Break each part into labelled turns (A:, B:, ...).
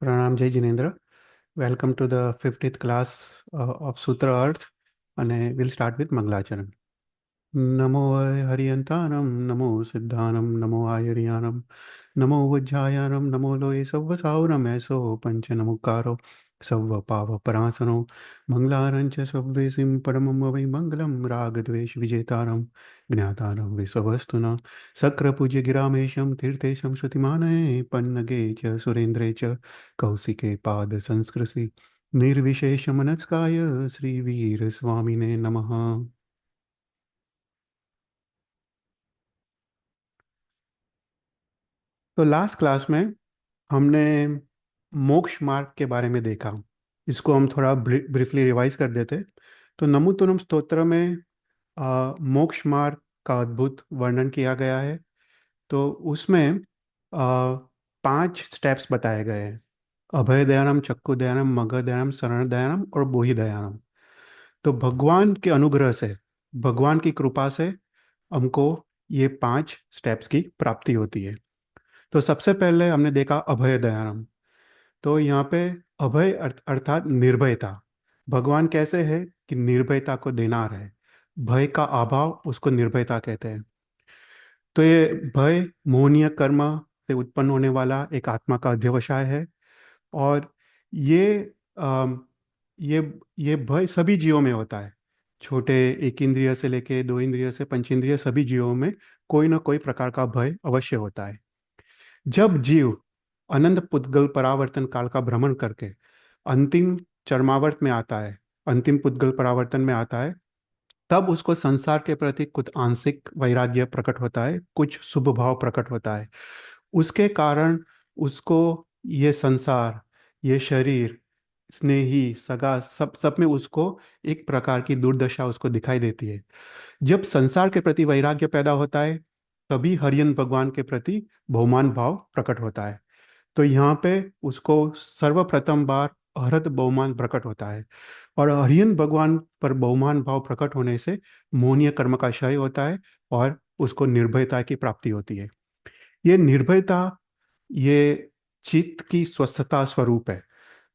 A: પ્રણામ જય Jinendra. Welcome to the 50th class of સૂત્ર અર્થ, અને વિલ સ્ટાર્ટ વિથ મંગલાચરણ. નમો હરિયંતાનમ, નમો સિદ્ધાનમ, નમો આયર્યાનમ, નમો ઉજ્જાયાનમ, નમો લોય સવ્વ સાવરમ એસો પંચ નમુકારો સવ્વ પાવ પરાસનો મંગલારંચ સવ્વેસિમ પરમમ વૈ મંગલમ રાગદ્વેષ વિજેતારમ જ્ઞાતારમ વિશ્વવસ્તુના શક્ર પૂજ્ય ગિરામેશમ તીર્થેશમ શ્રુતિમાનય પન્નગે ચ સુરેન્દ્રે ચ કૌશિકે પાદ સંસ્કૃતિ निर्विशेषमनस्काय श्री वीर स्वामिने नमः. तो लास्ट क्लास में हमने मोक्ष मार्ग के बारे में देखा. इसको हम थोड़ा ब्रीफली रिवाइज कर देते. तो नमोतुनम स्तोत्र में मोक्ष मार्ग का अद्भुत वर्णन किया गया है. तो उसमें 5 स्टेप्स बताए गए हैं: अभय दयानम, चक्कु दयानम, मग दयानम, शरण दयानम और बोहि दयानम. तो भगवान के अनुग्रह से, भगवान की कृपा से हमको ये 5 स्टेप्स की प्राप्ति होती है. तो सबसे पहले हमने देखा अभय दयानम. तो यहाँ पे अभय अर्थात निर्भयता. भगवान कैसे है कि निर्भयता को देनार है. भय का अभाव, उसको निर्भयता कहते हैं. तो ये भय मोहनीय कर्म से उत्पन्न होने वाला एक आत्मा का अध्यवसाय है. और ये अम, ये ये भय सभी जीवों में होता है. छोटे एक इंद्रिय से लेके दो इंद्रिय से पंच इंद्रिय, सभी जीवों में कोई ना कोई प्रकार का भय अवश्य होता है. जब जीव अनंत पुद्गल परावर्तन काल का भ्रमण करके अंतिम चरमावर्त में आता है, अंतिम पुद्गल परावर्तन में आता है, तब उसको संसार के प्रति कुछ आंशिक वैराग्य प्रकट होता है, कुछ शुभ भाव प्रकट होता है. उसके कारण उसको ये संसार, ये शरीर, स्नेही सगा, सब सब में उसको एक प्रकार की दुर्दशा उसको दिखाई देती है. जब संसार के प्रति वैराग्य पैदा होता है, तभी हरियन भगवान के प्रति बहुमान भाव प्रकट होता है. तो यहाँ पे उसको सर्वप्रथम बार अहरत बहुमान प्रकट होता है. और हरियन भगवान पर बहुमान भाव प्रकट होने से मोहनीय कर्म का क्षय होता है और उसको निर्भयता की प्राप्ति होती है. ये निर्भयता, ये चित्त की स्वस्थता स्वरूप है.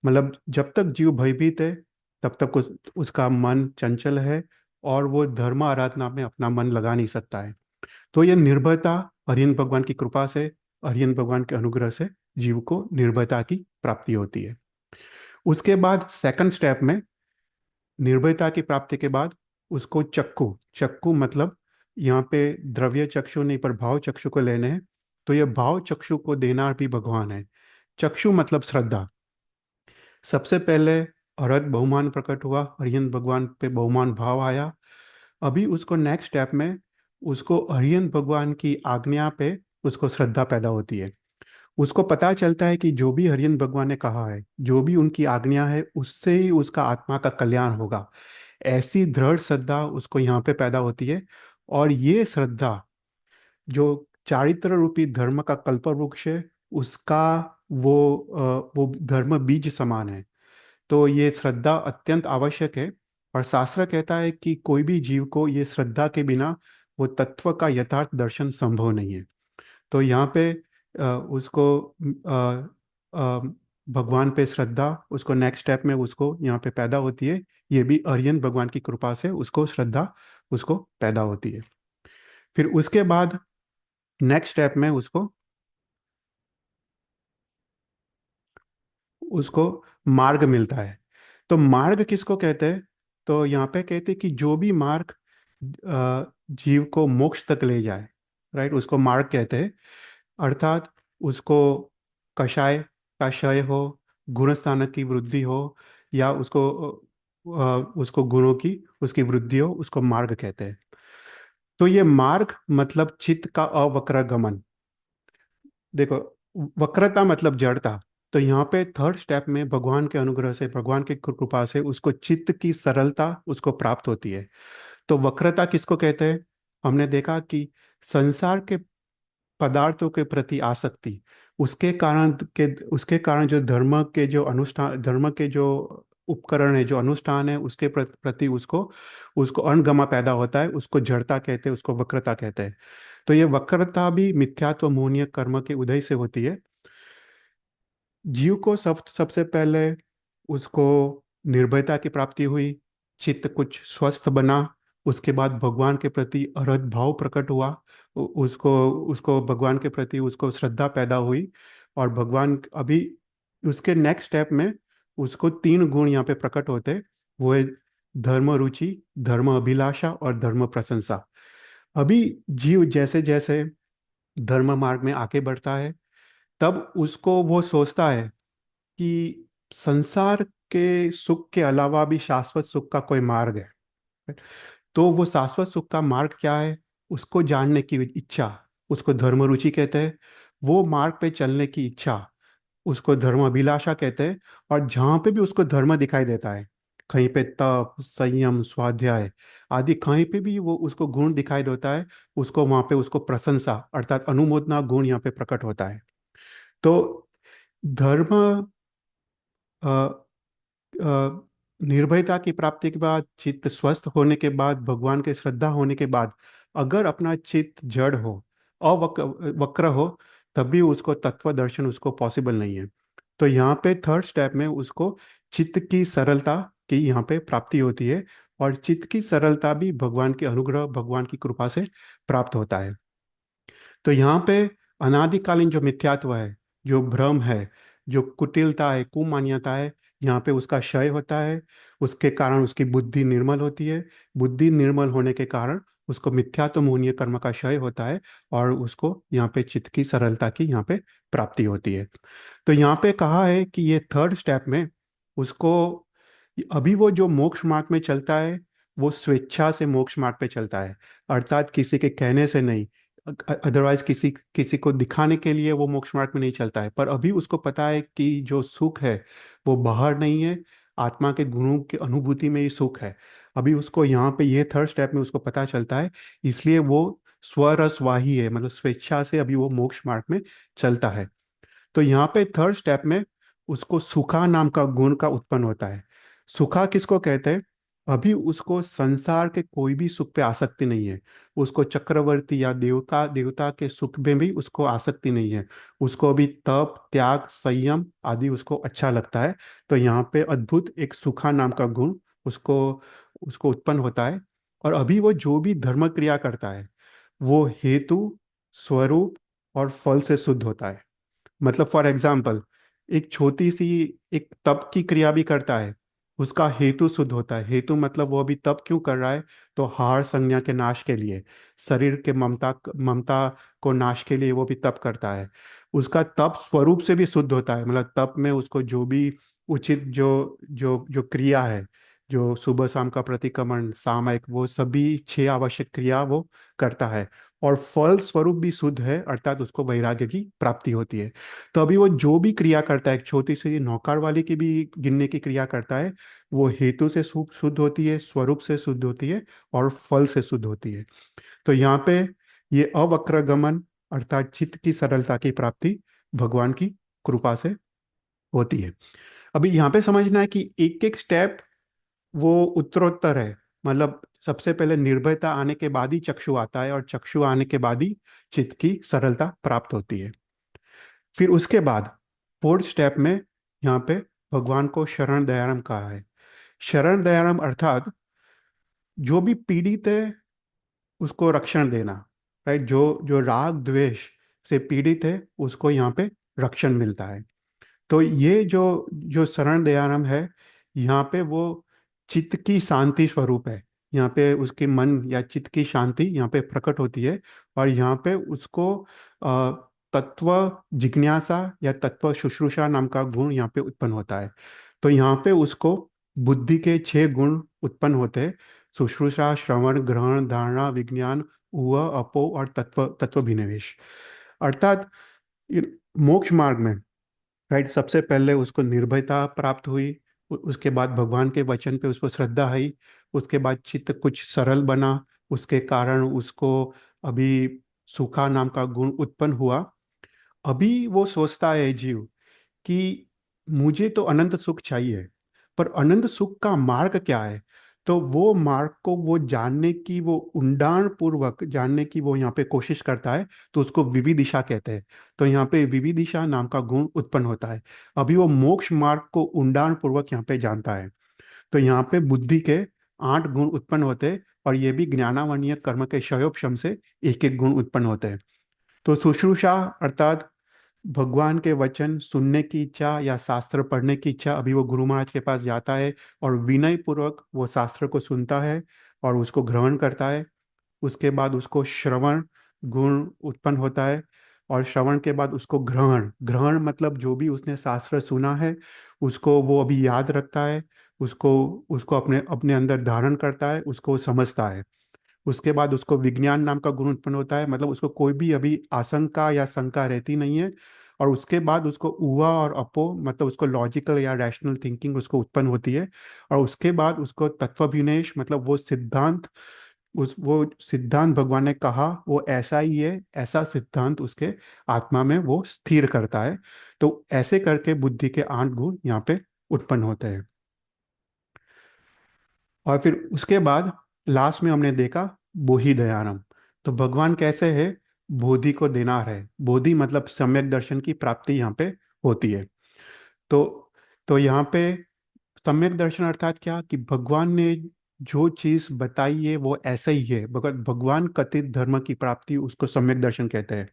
A: मतलब जब तक जीव भयभीत है, तब तक उसका मन चंचल है और वो धर्म आराधना में अपना मन लगा नहीं सकता है. तो ये निर्भयता हरियन भगवान की कृपा से, हरियन भगवान के अनुग्रह से जीव को निर्भयता की प्राप्ति होती है. उसके बाद सेकंड स्टेप में, निर्भयता की प्राप्ति के बाद उसको चक्कु, चक्कु मतलब यहाँ पे द्रव्य चक्षु नहीं पर भाव चक्षु को लेने हैं. तो ये भाव चक्षु को देना भी भगवान है. चक्षु मतलब श्रद्धा. सबसे पहले अरहत बहुमान प्रकट हुआ, हरियन भगवान पे बहुमान भाव आया. अभी उसको नेक्स्ट स्टेप में उसको हरियन भगवान की आज्ञा पे उसको श्रद्धा पैदा होती है. उसको पता चलता है कि जो भी हरियन भगवान ने कहा है, जो भी उनकी आज्ञा है, उससे ही उसका आत्मा का कल्याण होगा. ऐसी दृढ़ श्रद्धा उसको यहाँ पे पैदा होती है. और ये श्रद्धा जो चारित्र रूपी धर्म का कल्प वृक्ष है, उसका वो धर्म बीज समान है. तो ये श्रद्धा अत्यंत आवश्यक है. और शास्त्र कहता है कि कोई भी जीव को ये श्रद्धा के बिना वो तत्व का यथार्थ दर्शन संभव नहीं है. तो यहाँ पे उसको भगवान पे श्रद्धा, उसको नेक्स्ट स्टेप में उसको यहाँ पे पैदा होती है. ये भी आर्यन भगवान की कृपा से उसको श्रद्धा उसको पैदा होती है. फिर उसके बाद नेक्स्ट स्टेप में उसको उसको मार्ग मिलता है. तो मार्ग किसको कहते हैं? तो यहाँ पे कहते हैं कि जो भी मार्ग जीव को मोक्ष तक ले जाए, राइट, उसको मार्ग कहते हैं. अर्थात उसको कषाय का क्षय हो, गुण स्थानक की वृद्धि हो, या उसको गुणों की उसकी वृद्धि हो, उसको मार्ग कहते हैं. तो ये मार्ग मतलब चित्त का अवक्र गमन. देखो, वक्रता मतलब जड़ता. तो यहाँ पे थर्ड स्टेप में भगवान के अनुग्रह से, भगवान की कृपा से उसको चित्त की सरलता उसको प्राप्त होती है. तो वक्रता किसको कहते हैं? हमने देखा कि संसार के पदार्थों के प्रति आसक्ति, उसके कारण जो धर्म के जो अनुष्ठान, धर्म के जो उपकरण है, जो अनुष्ठान है, उसके प्रति उसको उसको अणगमा पैदा होता है. उसको जड़ता कहते हैं, उसको वक्रता कहते हैं. तो ये वक्रता भी मिथ्यात्व मोहनीय कर्म के उदय से होती है. जीव को सबसे पहले उसको निर्भयता की प्राप्ति हुई, चित्त कुछ स्वस्थ बना। उसके बाद भगवान के प्रति अरहत भाव प्रकट हुआ। उसको उसको भगवान के प्रति उसको श्रद्धा पैदा हुई। और भगवान अभी उसके नेक्स्ट स्टेप में उसको तीन गुण यहाँ पे प्रकट होते। वो है धर्म रुचि, धर्म अभिलाषा और धर्म प्रशंसा। अभी जीव जैसे जैसे धर्म मार्ग में आगे बढ़ता है, तब उसको वो सोचता है कि संसार के सुख के अलावा भी शाश्वत सुख का कोई मार्ग है। तो वो शाश्वत सुख का मार्ग क्या है, उसको जानने की इच्छा, उसको धर्म रुचि कहते हैं। वो मार्ग पे चलने की इच्छा, उसको धर्म अभिलाषा कहते हैं। और जहाँ पे भी उसको धर्म दिखाई देता है, कहीं पे तप, संयम, स्वाध्याय आदि कहीं पे भी वो उसको गुण दिखाई देता है, उसको वहाँ पे उसको प्रशंसा अर्थात अनुमोदना गुण यहाँ पे प्रकट होता है। तो धर्म अ, अ, निर्भयता की प्राप्ति के बाद, चित्त स्वस्थ होने के बाद, भगवान के श्रद्धा होने के बाद, अगर अपना चित्त जड़ हो, अवक्र वक्र हो, तब भी उसको तत्व दर्शन उसको पॉसिबल नहीं है। तो यहाँ पे थर्ड स्टेप में उसको चित्त की सरलता की यहाँ पे प्राप्ति होती है। और चित्त की सरलता भी भगवान के अनुग्रह, भगवान की कृपा से प्राप्त होता है। तो यहाँ पे अनादिकालीन जो मिथ्यात्व है, जो भ्रम है, जो कुटिलता है, कुमान्यता है, यहाँ पे उसका क्षय होता है। उसके कारण उसकी बुद्धि निर्मल होती है। बुद्धि निर्मल होने के कारण उसको मिथ्यात्व मोहनीय कर्म का क्षय होता है। और उसको यहाँ पे चित्त की सरलता की यहाँ पे प्राप्ति होती है। तो यहाँ पे कहा है कि ये थर्ड स्टेप में उसको, अभी वो जो मोक्ष मार्ग में चलता है, वो स्वेच्छा से मोक्ष मार्ग पे चलता है, अर्थात किसी के कहने से नहीं। अदरवाइज किसी किसी को दिखाने के लिए वो मोक्ष मार्ग में नहीं चलता है। पर अभी उसको पता है कि जो सुख है वो बाहर नहीं है, आत्मा के गुणों की अनुभूति में ही सुख है। अभी उसको यहाँ पे ये थर्ड स्टेप में उसको पता चलता है। इसलिए वो स्वरसवाही है, मतलब स्वेच्छा से अभी वो मोक्ष मार्ग में चलता है। तो यहाँ पे थर्ड स्टेप में उसको सुखा नाम का गुण का उत्पन्न होता है। सुखा किसको कहते हैं? अभी उसको संसार के कोई भी सुख पे आसक्ति नहीं है। उसको चक्रवर्ती या देवता देवता के सुख में भी उसको आसक्ति नहीं है। उसको अभी तप, त्याग, संयम आदि उसको अच्छा लगता है। तो यहाँ पे अद्भुत एक सुखा नाम का गुण उसको उसको उत्पन्न होता है। और अभी वो जो भी धर्म क्रिया करता है, वो हेतु, स्वरूप और फल से शुद्ध होता है। मतलब फॉर एग्जाम्पल, एक छोटी सी एक तप की क्रिया भी करता है, उसका हेतु शुद्ध होता है। हेतु मतलब वो अभी तप क्यों कर रहा है? तो हार संज्ञा के नाश के लिए, शरीर के ममता ममता को नाश के लिए वो भी तप करता है। उसका तप स्वरूप से भी शुद्ध होता है, मतलब तप में उसको जो भी उचित जो जो जो क्रिया है, जो सुबह शाम का प्रतिक्रमण, सामयिक, वो सभी छह आवश्यक क्रिया वो करता है। और फल स्वरूप भी शुद्ध है, अर्थात उसको वैराग्य की प्राप्ति होती है। तो अभी वो जो भी क्रिया करता है, एक छोटी सी नौकार वाली की भी गिनने की क्रिया करता है, वो हेतु से शुद्ध होती है, स्वरूप से शुद्ध होती है और फल से शुद्ध होती है। तो यहाँ पे ये अवक्र गमन अर्थात चित्त की सरलता की प्राप्ति भगवान की कृपा से होती है। अभी यहाँ पे समझना है कि एक एक स्टेप वो उत्तरोत्तर है। मतलब सबसे पहले निर्भयता आने के बाद ही चक्षु आता है, और चक्षु आने के बाद ही चित्त की सरलता प्राप्त होती है। फिर उसके बाद फोर्थ स्टेप में यहाँ पे भगवान को शरण दयाराम कहा है। शरण दयाराम अर्थात जो भी पीड़ित है उसको रक्षण देना। राइट, जो जो राग द्वेष से पीड़ित है उसको यहाँ पे रक्षण मिलता है। तो ये जो जो शरण दयाराम है, यहाँ पे वो चित्त की शांति स्वरूप है। यहाँ पे उसके मन या चित्त की शांति यहाँ पे प्रकट होती है। और यहाँ पे उसको अ, तत्व जिज्ञासा या तत्व शुश्रूषा नाम का गुण यहाँ पे उत्पन्न होता है। तो यहाँ पे उसको बुद्धि के छह गुण उत्पन्न होते हैं: शुश्रूषा, श्रवण, ग्रहण, धारणा, विज्ञान, उह, अपो और तत्व तत्वभिनिवेश। अर्थात मोक्ष मार्ग में, राइट, सबसे पहले उसको निर्भयता प्राप्त हुई। उसके बाद भगवान के वचन पे उसको श्रद्धा आई। उसके बाद चित्त कुछ सरल बना, उसके कारण उसको अभी सुखा नाम का गुण उत्पन्न हुआ। अभी वो सोचता है जीव कि मुझे तो अनंत सुख चाहिए, पर अनंत सुख का मार्ग क्या है? तो वो मार्ग को वो जानने की, वो उंडाण पूर्वक जानने की वो यहाँ पे कोशिश करता है, तो उसको विविदिशा कहते हैं। तो यहाँ पे विविदिशा नाम का गुण उत्पन्न होता है। अभी वो मोक्ष मार्ग को उंडाण पूर्वक यहाँ पे जानता है। तो यहाँ पे बुद्धि के 8 गुण उत्पन्न होते हैं, और ये भी ज्ञानावरणीय कर्म के क्षयोपशम से एक एक गुण उत्पन्न होते हैं। तो शुश्रूषा अर्थात भगवान के वचन सुनने की इच्छा या शास्त्र पढ़ने की इच्छा, अभी वो गुरु महाराज के पास जाता है और विनय पूर्वक वो शास्त्र को सुनता है और उसको ग्रहण करता है। उसके बाद उसको श्रवण गुण उत्पन्न होता है, और श्रवण के बाद उसको ग्रहण, ग्रहण मतलब जो भी उसने शास्त्र सुना है उसको वो अभी याद रखता है, उसको उसको अपने अपने अंदर धारण करता है, उसको वो समझता है। उसके बाद उसको विज्ञान नाम का गुण उत्पन्न होता है, मतलब उसको कोई भी अभी आशंका या शंका रहती नहीं है। और उसके बाद उसको उवा और अपो, मतलब उसको लॉजिकल या रैशनल थिंकिंग उसको उत्पन्न होती है। और उसके बाद उसको तत्वभिनेश, मतलब वो सिद्धांत, उस वो सिद्धांत भगवान ने कहा वो ऐसा ही है, ऐसा सिद्धांत उसके आत्मा में वो स्थिर करता है। तो ऐसे करके बुद्धि के 8 गुण यहाँ पे उत्पन्न होते हैं। और फिर उसके बाद लास्ट में हमने देखा बोधि दयानम। तो भगवान कैसे है, बोधि को देनार है। बोधि मतलब सम्यक दर्शन की प्राप्ति यहाँ पे होती है। तो तो यहाँ पे सम्यक दर्शन अर्थात क्या, कि भगवान ने जो चीज बताई है वो ऐसा ही है, भगवान कथित धर्म की प्राप्ति, उसको सम्यक दर्शन कहते हैं।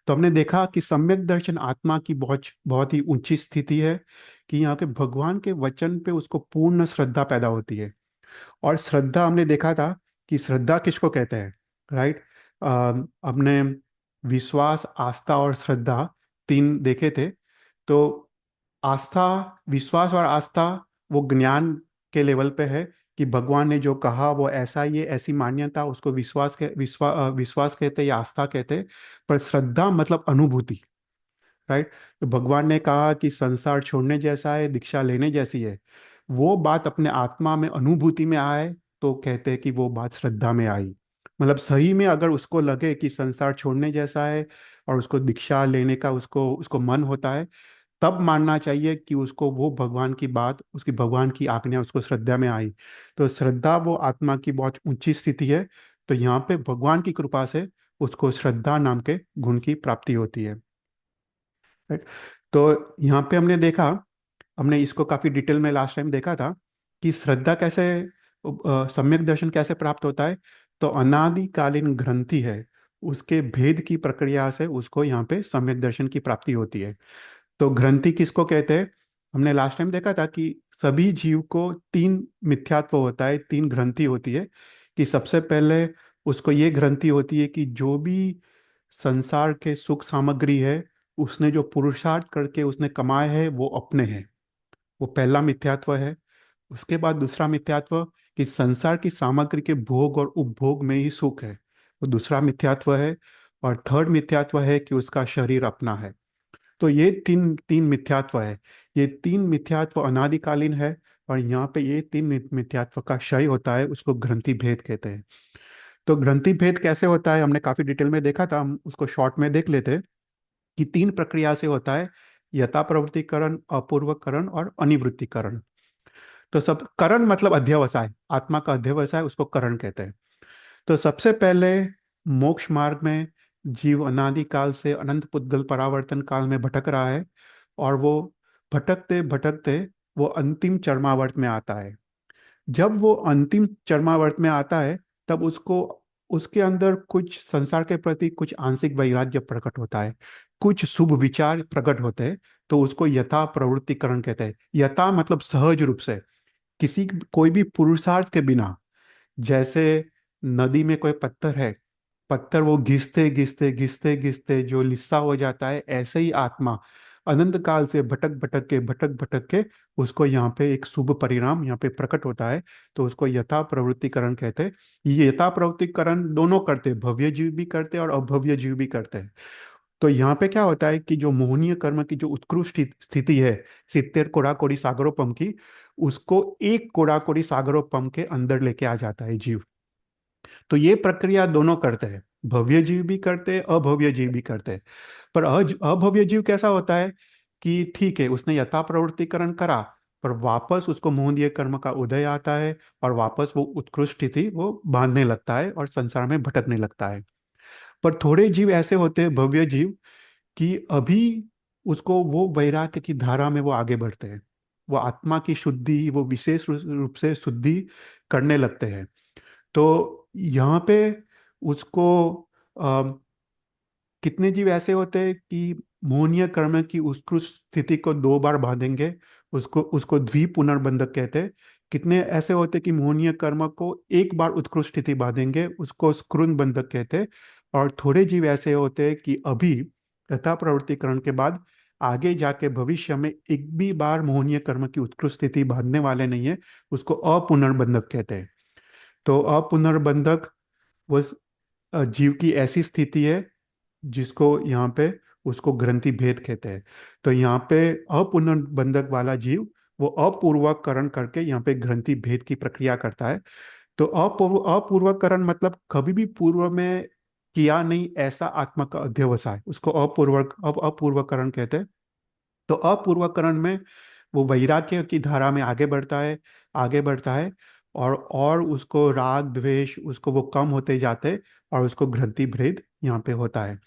A: तो हमने देखा कि सम्यक दर्शन आत्मा की बहुत बहुत ही ऊंची स्थिति है, कि यहाँ के भगवान के वचन पे उसको पूर्ण श्रद्धा पैदा होती है। और श्रद्धा हमने देखा था कि श्रद्धा किसको कहते हैं, राइट। हमने विश्वास, आस्था और श्रद्धा 3 देखे थे। तो आस्था, विश्वास और आस्था वो ज्ञान के लेवल पे है, कि भगवान ने जो कहा वो ऐसा ही है, ऐसी मान्यता, उसको विश्वास कहते हैं या आस्था कहते हैं। पर श्रद्धा मतलब अनुभूति, राइट। तो भगवान ने कहा कि संसार छोड़ने जैसा है, दीक्षा लेने जैसी है, वो बात अपने आत्मा में अनुभूति में आए, तो कहते हैं कि वो बात श्रद्धा में आई। मतलब सही में अगर उसको लगे कि संसार छोड़ने जैसा है और उसको दीक्षा लेने का उसको उसको मन होता है, तब मानना चाहिए कि उसको वो भगवान की बात, उसकी भगवान की आज्ञा उसको श्रद्धा में आई। तो श्रद्धा वो आत्मा की बहुत ऊंची स्थिति है। तो यहाँ पे भगवान की कृपा से उसको श्रद्धा नाम के गुण की प्राप्ति होती है, राइट। तो यहाँ पे हमने देखा, हमने इसको काफी डिटेल में लास्ट टाइम देखा था कि श्रद्धा कैसे, सम्यक दर्शन कैसे प्राप्त होता है। तो अनादिकालीन ग्रंथि है, उसके भेद की प्रक्रिया से उसको यहाँ पे सम्यक दर्शन की प्राप्ति होती है। तो ग्रंथि किसको कहते हैं, हमने लास्ट टाइम देखा था कि सभी जीव को 3 मिथ्यात्व होता है, 3 ग्रंथि होती है। कि सबसे पहले उसको ये ग्रंथि होती है कि जो भी संसार के सुख सामग्री है, उसने जो पुरुषार्थ करके उसने कमाए हैं वो अपने हैं, वो पहला मिथ्यात्व है। उसके बाद दूसरा मिथ्यात्व, कि संसार की सामग्री के भोग और उपभोग में ही सुख है, वो दूसरा मिथ्यात्व है। और थर्ड मिथ्यात्व है कि उसका शरीर अपना है। तो ये तीन तीन मिथ्यात्व है। ये 3 मिथ्यात्व अनादिकालीन है। और यहाँ पे ये 3 मिथ्यात्व का क्षय होता है, उसको ग्रंथि भेद कहते हैं। तो ग्रंथि भेद कैसे होता है हमने काफी डिटेल में देखा था, हम उसको शॉर्ट में देख लेते हैं। कि 3 प्रक्रिया से होता है, यथा प्रवृत्तिकरण, अपूर्वकरण और अनिवृत्तिकरण। तो सब करण मतलब अध्यवसाय, आत्मा का अध्यवसाय, उसको करण कहते हैं। तो सबसे पहले मोक्ष मार्ग में जीव अनादि काल से अनंत पुद्गल परावर्तन काल में भटक रहा है। और वो भटकते भटकते वो अंतिम चरमावर्त में आता है। जब वो अंतिम चरमावर्त में आता है, तब उसको, उसके अंदर कुछ संसार के प्रति कुछ आंशिक वैराग्य प्रकट होता है, कुछ शुभ विचार प्रकट होते हैं। तो उसको यथा प्रवृत्तिकरण कहते हैं। यथा मतलब सहज रूप से, किसी कोई भी पुरुषार्थ के बिना। जैसे नदी में कोई पत्थर है, पत्थर वो घिसते घिसते घिसते घिसते जो लिस्सा हो जाता है, ऐसे ही आत्मा अनंत काल से भटक भटक के उसको यहाँ पे एक शुभ परिणाम यहाँ पे प्रकट होता है। तो उसको यथा प्रवृत्तिकरण कहते हैं। ये यथा प्रवृत्तिकरण दोनों करते हैं, भव्य जीव भी करते हैं और अभव्य जीव भी करते हैं। तो यहाँ पे क्या होता है कि जो मोहनीय कर्म की जो उत्कृष्ट स्थिति है, 70 कोड़ा कोड़ी सागरोपम की, उसको 1 कोड़ा कोड़ी सागरोपम के अंदर लेके आ जाता है जीव। तो ये प्रक्रिया दोनों करते हैं, भव्य जीव भी करते हैं, अभव्य जीव भी करते हैं। पर अभव्य जीव कैसा होता है, कि ठीक है उसने यथा प्रवृत्तिकरण करा, पर वापस उसको मोहनीय कर्म का उदय आता है, और वापस वो उत्कृष्ट स्थिति वो बांधने लगता है और संसार में भटकने लगता है। पर थोड़े जीव ऐसे होते हैं, भव्य जीव, कि अभी उसको वो वैराग्य की धारा में वो आगे बढ़ते हैं। वो आत्मा की शुद्धि, वो विशेष रूप से शुद्धि करने लगते हैं। तो यहाँ पे उसको कितने जीव ऐसे होते हैं कि मोहनीय कर्म की उत्कृष्ट स्थिति को 2 बार बांधेंगे, उसको उसको द्विपुनर्बंधक कहते हैं। कितने ऐसे होते हैं कि मोहनीय कर्म को 1 बार उत्कृष्ट स्थिति बांधेंगे, उसको स्क्रून बंधक कहते हैं। और थोड़े जीव ऐसे होते हैं कि अभी यथा प्रवृत्तिकरण के बाद आगे जाके भविष्य में एक भी बार मोहनीय कर्म की उत्कृष्ट स्थिति बांधने वाले नहीं है, उसको अपुनर्बंधक कहते हैं। तो अपुनर्बंधक वो जीव की ऐसी स्थिति है जिसको यहाँ पे उसको ग्रंथि भेद कहते हैं। तो यहाँ पे अपुनर्बंधक वाला जीव वो अपूर्वकरण करके यहाँ पे ग्रंथि भेद की प्रक्रिया करता है। तो अपूर्वकरण मतलब कभी भी पूर्व में किया नहीं ऐसा आत्मा का अध्यवसाय, उसको अपूर्वकरण कहते हैं। तो अपूर्वकरण में वो वैराग्य की धारा में आगे बढ़ता है, आगे बढ़ता है, और उसको राग द्वेष उसको वो कम होते जाते हैं, और उसको ग्रंथि भेद यहाँ पे होता है।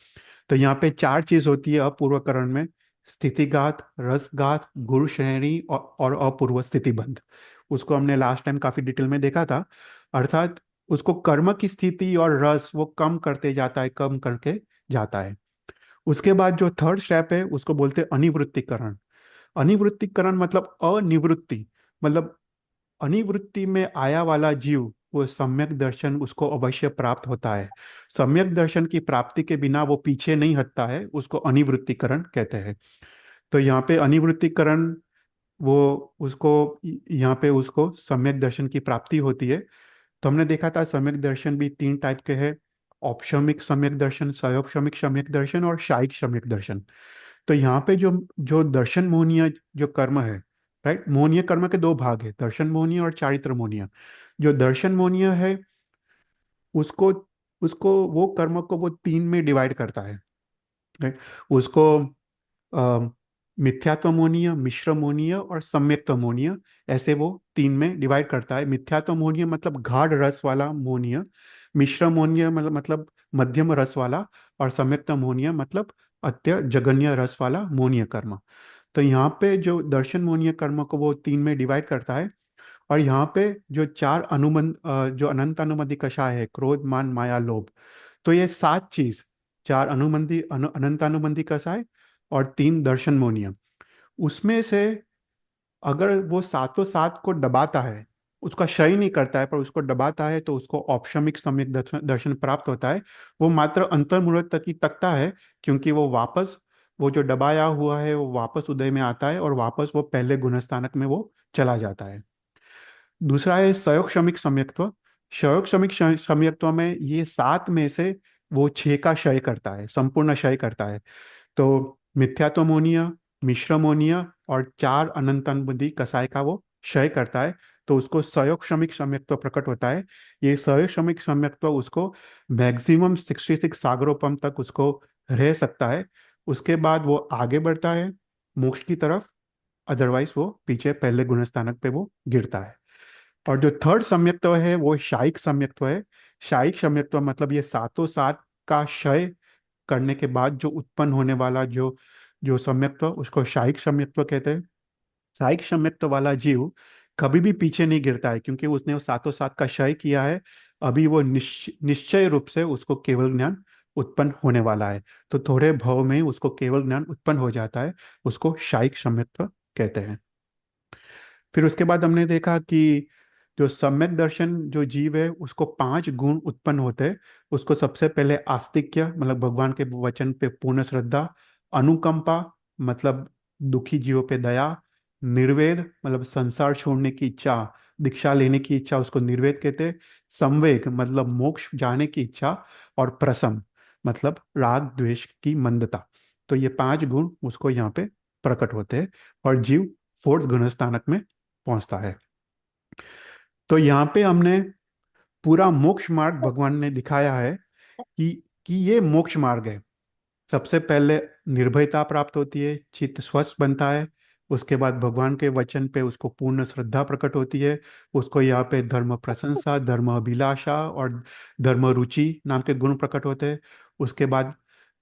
A: तो यहाँ पे 4 चीज होती है अपूर्वकरण में: स्थितिघात, रसघात, गुरु श्रेणी, और अपूर्व स्थितिबंध। उसको हमने लास्ट टाइम काफी डिटेल में देखा था। अर्थात उसको कर्म की स्थिति और रस वो कम करते जाता है, कम करके जाता है। उसके बाद जो थर्ड स्टेप है उसको बोलते हैं अनिवृत्तिकरण। अनिवृत्तिकरण मतलब अनिवृत्ति, मतलब अनिवृत्ति में आया वाला जीव वो सम्यक दर्शन उसको अवश्य प्राप्त होता है। सम्यक दर्शन की प्राप्ति के बिना वो पीछे नहीं हटता है, उसको अनिवृत्तिकरण कहते हैं। तो यहाँ पे अनिवृत्तिकरण वो उसको यहाँ पे उसको सम्यक दर्शन की प्राप्ति होती है। तो हमने देखा था सम्यक दर्शन भी 3 टाइप के हैं: औपशमिक सम्यक दर्शन, सयोपशमिक सम्यक दर्शन, और शाइक सम्यक दर्शन। तो यहाँ पे जो जो दर्शन मोहनीय जो कर्म है, राइट, मोहनीय कर्म के 2 भाग है: दर्शन मोहनीय और चारित्र मोहनीय। जो दर्शन मोहनीय है उसको उसको वो कर्म को वो 3 में डिवाइड करता है, राइट। उसको अ, मिथ्यात्वमोनीय, मिश्रमोनीय और सम्यक्तमोनीय, ऐसे वो 3 में डिवाइड करता है। मिथ्यात्वमोनीय मतलब गाढ़ रस वाला मोनीय, मिश्रमोनीय मतलब मध्यम रस वाला, और सम्यक्तमोनीय मतलब अत्य जघन्य रस वाला मोनीय कर्म। तो यहाँ पे जो दर्शन मोनीय कर्म को वो 3 में डिवाइड करता है। और यहाँ पे जो 4 अनुबंध जो अनंत अनुबंधी कषाय है: क्रोध, मान, माया, लोभ। तो ये 7 चीज, 4 अनंत अनुबंधी कषाय और 3 दर्शन मोनियम, उसमें से अगर वो सातों सात को दबाता है, उसका क्षय नहीं करता है पर उसको दबाता है, तो उसको औपशमिक सम्यक दर्शन दर्शन प्राप्त होता है। वो मात्र अंतर्मुहूर्त तक ही तकता है, क्योंकि वो वापस वो जो दबाया हुआ है वो वापस उदय में आता है, और वापस वो पहले गुणस्थानक में वो चला जाता है। दूसरा है सयोक्षमिक सम्यक्त्व। सयोक्षमिक सम्यक्त्व में ये 7 में से वो 6 का क्षय करता है, संपूर्ण क्षय करता है। तो मिथ्यात्वमोनीय, मिश्रमोनीय और 4 अनंत अनुबंधी कसाय का वो क्षय करता है। तो उसको सयोक्षमिक सम्यक्त्व प्रकट होता है। ये सयोक्षमिक सम्यक्त्व उसको मैक्सिमम 66 सागरोपम तक उसको रह सकता है। उसके बाद वो आगे बढ़ता है मोक्ष की तरफ, अदरवाइज वो पीछे पहले गुणस्थानक पे वो गिरता है। और जो थर्ड सम्यक्त्व है वो शायिक सम्यक्त्व है। शायिक सम्यक्त्व मतलब ये सातों सात का क्षय करने के बाद जो उत्पन्न होने वाला जो जो सम्यक्त्व, उसको शायिक सम्यक्त्व कहते हैं। शायिक सम्यक्त्व वाला जीव कभी भी पीछे नहीं गिरता है, क्योंकि उसने वो सातों सात का क्षय किया है। अभी वो निश्चय रूप से उसको केवल ज्ञान उत्पन्न होने वाला है। तो थोड़े भाव में ही उसको केवल ज्ञान उत्पन्न हो जाता है, उसको शायिक सम्यक्त्व कहते हैं। फिर उसके बाद हमने देखा कि जो सम्यक दर्शन जो जीव है उसको 5 गुण उत्पन्न होते हैं। उसको सबसे पहले आस्तिक्य मतलब भगवान के वचन पे पूर्ण श्रद्धा, अनुकंपा मतलब दुखी जीवों पे दया, निर्वेद मतलब संसार छोड़ने की इच्छा, दीक्षा लेने की इच्छा, उसको निर्वेद कहते हैं। संवेग मतलब मोक्ष जाने की इच्छा, और प्रसम मतलब राग द्वेष की मंदता। तो ये 5 गुण उसको यहाँ पे प्रकट होते हैं, और जीव फोर्थ गुणस्थानक में पहुंचता है। तो यहाँ पे हमने पूरा मोक्ष मार्ग भगवान ने दिखाया है कि ये मोक्ष मार्ग है। सबसे पहले निर्भयता प्राप्त होती है, चित्त स्वस्थ बनता है, उसके बाद भगवान के वचन पे उसको पूर्ण श्रद्धा प्रकट होती है। उसको यहाँ पे धर्म प्रशंसा, धर्म अभिलाषा और धर्म रुचि नाम के गुण प्रकट होते हैं। उसके बाद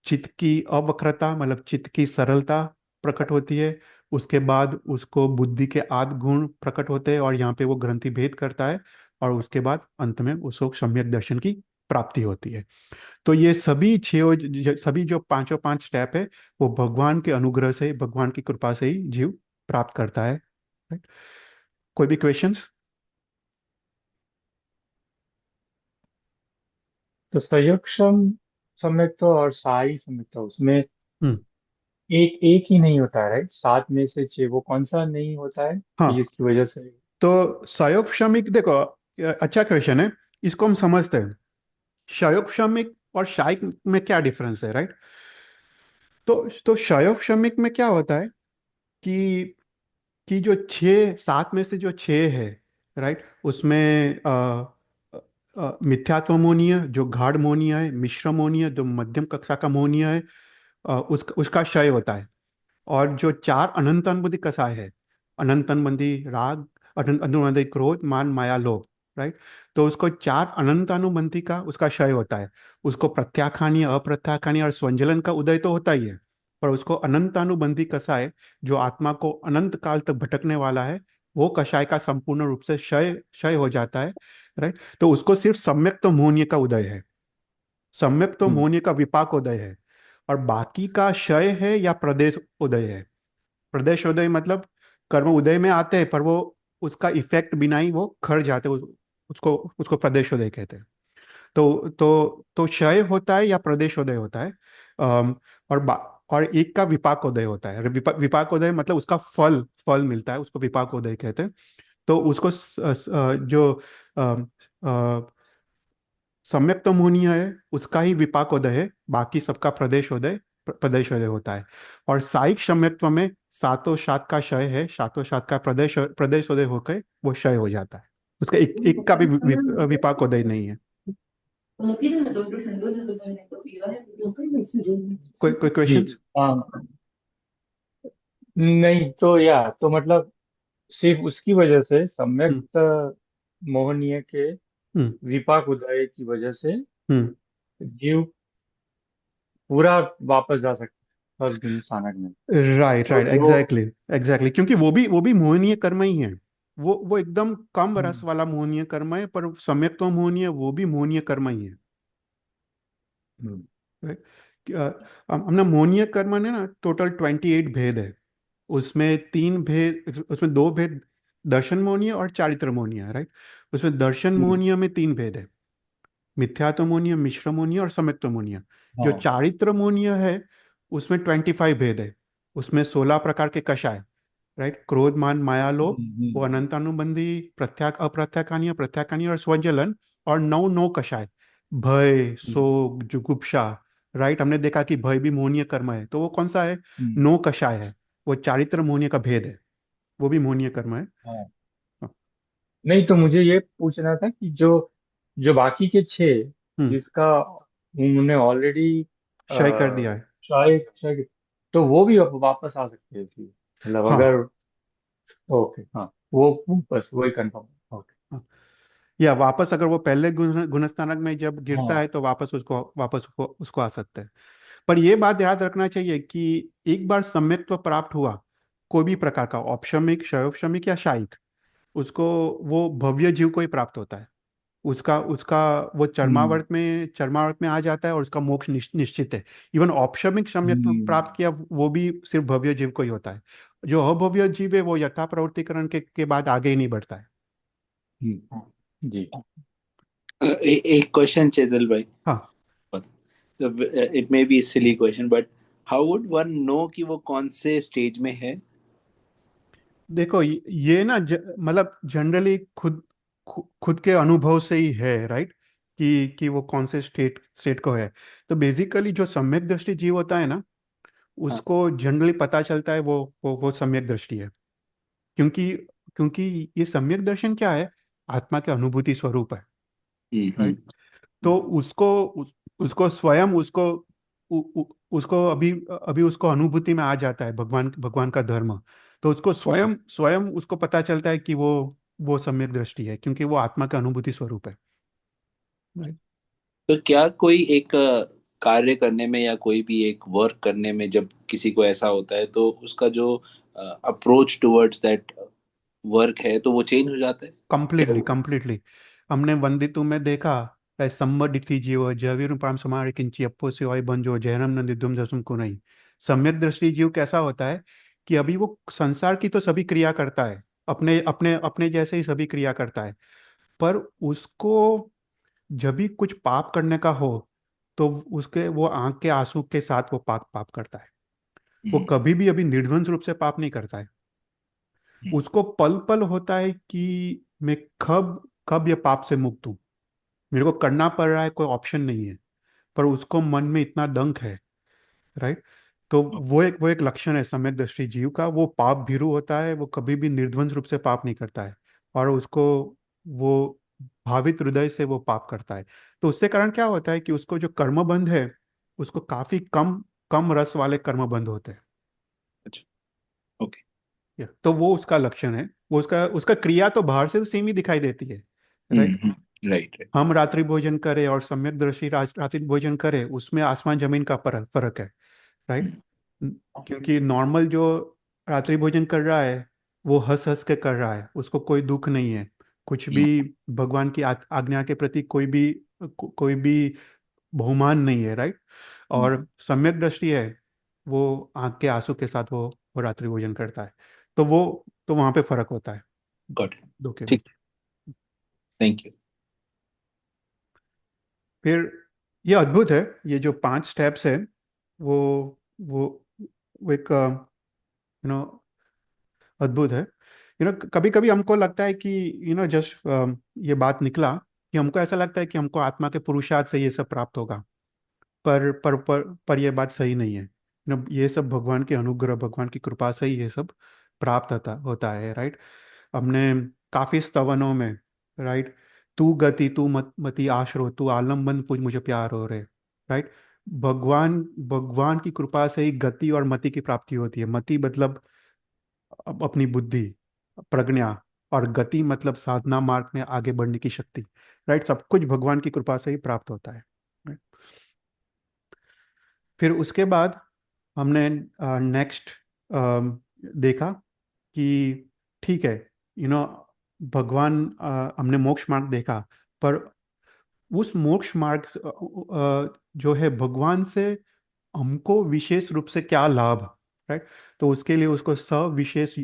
A: चित्त की अवक्रता मतलब चित्त की सरलता प्रकट होती है। उसके बाद उसको बुद्धि के आदि गुण प्रकट होते हैं और यहाँ पे वो ग्रंथि भेद करता है। और उसके बाद अंत में उसको सम्यक दर्शन की प्राप्ति होती है। तो ये सभी सभी जो पांचों पांच स्टेप है वो भगवान के अनुग्रह से, भगवान की कृपा से ही जीव प्राप्त करता है। Right? कोई भी क्वेश्चंस?
B: तो संयुक्षम सम्यक्त्व और साई सम्यक्त्व, उसमें
A: हम्म।
B: एक एक ही नहीं होता है, राइट? सात में से छह, वो कौन सा नहीं होता है कि
A: हाँ,
B: जिसकी वजह से?
A: तो सयोग श्रमिक देखो, अच्छा क्वेश्चन है। इसको हम समझते हैं। क्षयोग श्रमिक और शायिक में क्या डिफरेंस है, राइट? तो क्षयोग श्रमिक में क्या होता है कि जो छः सात में से जो छः है, राइट, उसमें मिथ्यात्व मोनीय जो गाढ़ मोनीय है, मिश्र मोनीय जो मध्यम कक्षा का मोनीय है, उसका क्षय होता है। और जो चार अनंत अनुबंधी कसाय है, अनंत अनुबंधी राग, अनंत अनुबंधी क्रोध, मान, माया, लोभ, राइट, तो उसको चार अनंत अनुबंधी का उसका क्षय होता है। उसको प्रत्याखानी, अप्रत्याखानी और स्वंजलन का उदय तो होता ही है, पर उसको अनंत अनुबंधी कसाय जो आत्मा को अनंत काल तक भटकने वाला है, वो कषाय का संपूर्ण रूप से क्षय क्षय हो जाता है। राइट, तो उसको सिर्फ सम्यक तो मोहनीय का उदय है, सम्यक तो
B: हम्म।
A: मोहनीय का विपाक उदय है। और बाकी का क्षय है या प्रदेश उदय है। प्रदेश उदय मतलब कर्म उदय में आते हैं पर वो उसका इफेक्ट बिना ही वो खर जाते हैं, उसको उसको प्रदेश उदय कहते हैं। तो क्षय होता है या प्रदेशोदय होता है। अम, और और एक का विपाकोदय होता है। विपाकोदय मतलब उसका फल फल मिलता है, उसको विपाकोदय कहते हैं। तो उसको जो अम, अ, सम्यक तो मोहनीय है उसका ही विपाकोदय है, बाकी सबका प्रदेशोदय प्रदेशोदय होता है। और साइक सम्यक्त्व में सातों शात का क्षय है, सातों शात का प्रदेशोदय होकर वो क्षय हो जाता है। उसका एक एक का भी विपाकोदय नहीं है। कोई
B: जी।
A: क्वेश्चंस?
B: हाँ। नहीं तो, या तो मतलब सिर्फ उसकी वजह से,
A: हम्म।
B: सम्यक मोहनीय के
A: हम्म।
B: विपाक उदय की वजह से
A: हम्म।
B: जीव पूरा वापस जा सकता है फर्स्ट स्थानक में।
A: राइट
B: तो
A: राइट,
B: जो
A: एग्जैक्टली एग्जैक्टली, क्योंकि वो भी मोहनीय कर्म ही है। वो एकदम कम रस
B: हम्म,
A: वाला मोहनीय कर्म है, पर सम्यक तो मोहनीय वो भी मोहनीय कर्म ही है।
B: हम्म,
A: Right? हमने मोहनीय कर्म ने ना टोटल 28 भेद है। उसमें तीन भेद, उसमें दो भेद दर्शन मोहनीय और चारित्र मोहनीय है, राइट। उसमें दर्शन
B: हम्म,
A: मोहनीय में तीन भेद है, मिथ्यात्वमोनीय, मिश्रमोनीय और सम्यक्तमोनीय। जो
B: हाँ।
A: चारित्रमोनीय है उसमें 25 भेद है। उसमें 16 प्रकार के कषाय, राइट, क्रोध, मान, माया, लोभ, वो अनंतानुबंधी, अप्रत्याखानीय, प्रत्याखानीय और स्वजलन। और नौ नौ कषाय, भय,
B: हम्म,
A: शोक, जुगुप्सा, राइट। हमने देखा कि भय भी मोहनीय कर्म है, तो वो कौन सा है?
B: हम्म,
A: नौ कषाय है। वो चारित्र मोहनीय का भेद है, वो भी मोहनीय कर्म है।
B: हाँ। नहीं तो मुझे ये पूछना था कि जो जो बाकी के छह,
A: हम्म।
B: जिसका उन्होंने ऑलरेडी
A: क्षय कर दिया है।
B: ट्राई, तो वो भी वापस आ सकते हैं फिर? मतलब
A: हाँ।
B: अगर, ओके, हाँ, वो बस वही कंफर्म। ओके।
A: हाँ। या वापस अगर वो पहले गुणस्थानक में जब गिरता
B: हाँ।
A: है तो वापस उसको आ सकता है। पर यह बात याद रखना चाहिए कि एक बार सम्यक्त्व प्राप्त हुआ, कोई भी प्रकार का औपशमिक, शैवशमिक या शायिक, उसको वो भव्य जीव को ही प्राप्त होता है। उसका उसका वो
B: हम्म,
A: चरमावर्त में आ जाता है और उसका मोक्ष निश्चित है। इवन औपशमिक सम्यक्त्व
B: हम्म,
A: प्राप्त किया वो भी सिर्फ भव्य जीव को ही होता है। जो अभव्य जीव है वो यथा प्रवृत्तिकरण के बाद आगे ही नहीं बढ़ता है।
B: जी।
C: एक क्वेश्चन चेतल भाई,
A: हाँ,
C: it may be silly question but how would one know कि वो कौन से स्टेज में है?
A: देखो ये ना मतलब जनरली खुद के अनुभव से ही है, राइट, कि वो कौन से स्टेट को है। तो बेसिकली जो सम्यक दृष्टि जीव होता है ना,
C: हाँ।
A: उसको जनरली पता चलता है वो सम्यक दृष्टि है। क्योंकि क्योंकि ये सम्यक दर्शन क्या है? आत्मा के अनुभूति स्वरूप है,
C: हम्म।
A: राइट। तो उसको स्वयं उसको उसको अभी अभी उसको अनुभूति में आ जाता है भगवान भगवान का धर्म, तो उसको स्वयं स्वयं उसको पता चलता है कि वो सम्यक दृष्टि है, क्योंकि वो आत्मा का अनुभूति स्वरूप है। Right?
C: तो क्या कोई एक कार्य करने में या कोई भी एक वर्क करने में जब किसी को ऐसा होता है तो उसका जो अप्रोच टुवर्ड्स दैट वर्क है तो वो चेंज हो जाता है क्या?
A: Completely completely. हमने वंदितु में देखा है, सम्मदिति जीव जवीरूपाम समारे किंची अप्पो सिवाय बंजो जहरम नंदिदुम जसुम को नहीं। सम्यक दृष्टि जीव कैसा होता है कि अभी वो संसार की तो सभी क्रिया करता है, अपने अपने अपने जैसे ही सभी क्रिया करता है, पर उसको जब भी कुछ पाप करने का हो तो उसके वो आंख के आंसू के साथ वो पाप पाप करता है। वो
C: हम्म,
A: कभी भी अभी निर्द्वंस रूप से पाप नहीं करता है।
C: हम्म,
A: उसको पल पल होता है कि मैं कब कब ये पाप से मुक्त हूं, मेरे को करना पड़ रहा है, कोई ऑप्शन नहीं है, पर उसको मन में इतना डंक है। राइट। तो वो एक लक्षण है सम्यक दृष्टि जीव का, वो पाप भीरु होता है, वो कभी भी निर्द्वंस रूप से पाप नहीं करता है, और उसको वो भावित हृदय से वो पाप करता है। तो उससे कारण क्या होता है कि उसको जो कर्मबंध है, उसको काफी कम कम रस वाले कर्मबंध होते हैं।
C: अच्छा, ओके।
A: तो वो उसका लक्षण है। वो उसका उसका क्रिया तो बाहर से तो सेम ही दिखाई देती है। राइट।
C: Right, right.
A: हम रात्रि भोजन करें और सम्यक दृष्टि रात्रि भोजन करें, उसमें आसमान जमीन का फर्क फर्क है। राइट। क्योंकि नॉर्मल जो रात्रि भोजन कर रहा है वो हंस हंस के कर रहा है, उसको कोई दुख नहीं है, कुछ भी भगवान की आज्ञा के प्रति कोई भी बहुमान नहीं है। राइट। और सम्यक दृष्टि है, वो आंख के आंसू के साथ वो रात्रि भोजन करता है। तो वहां पे फर्क होता है
C: गॉट इट।
A: दो के
C: ठीक।
A: बीच।
C: Thank you.
A: फिर ये अद्भुत है, ये जो 5 स्टेप्स है, वो वो वो एक नो अद्भुत है। कभी कभी हमको लगता है कि जस्ट ये बात निकला कि हमको ऐसा लगता है कि हमको आत्मा के पुरुषार्थ से ये सब प्राप्त होगा, पर ये बात सही नहीं है। ये सब भगवान के अनुग्रह, भगवान की कृपा से ही ये सब प्राप्त होता होता है। राइट। हमने काफी स्तवनों में, राइट, तू गति तू मति आश्रो तू आलम्बन पूज मुझे प्यार हो रे। राइट। भगवान भगवान की कृपा से ही गति और मति की प्राप्ति होती है। मति मतलब अपनी बुद्धि, प्रज्ञा, और गति मतलब साधना मार्ग में आगे बढ़ने की शक्ति। राइट। सब कुछ भगवान की कृपा से ही प्राप्त होता है। right? फिर उसके बाद हमने नेक्स्ट देखा कि ठीक है, यू नो भगवान, हमने मोक्ष मार्ग देखा, पर उस मोक्ष मार्ग जो है भगवान से हमको विशेष रूप से क्या लाभ। राइट। तो उसके लिए उसको सविशेष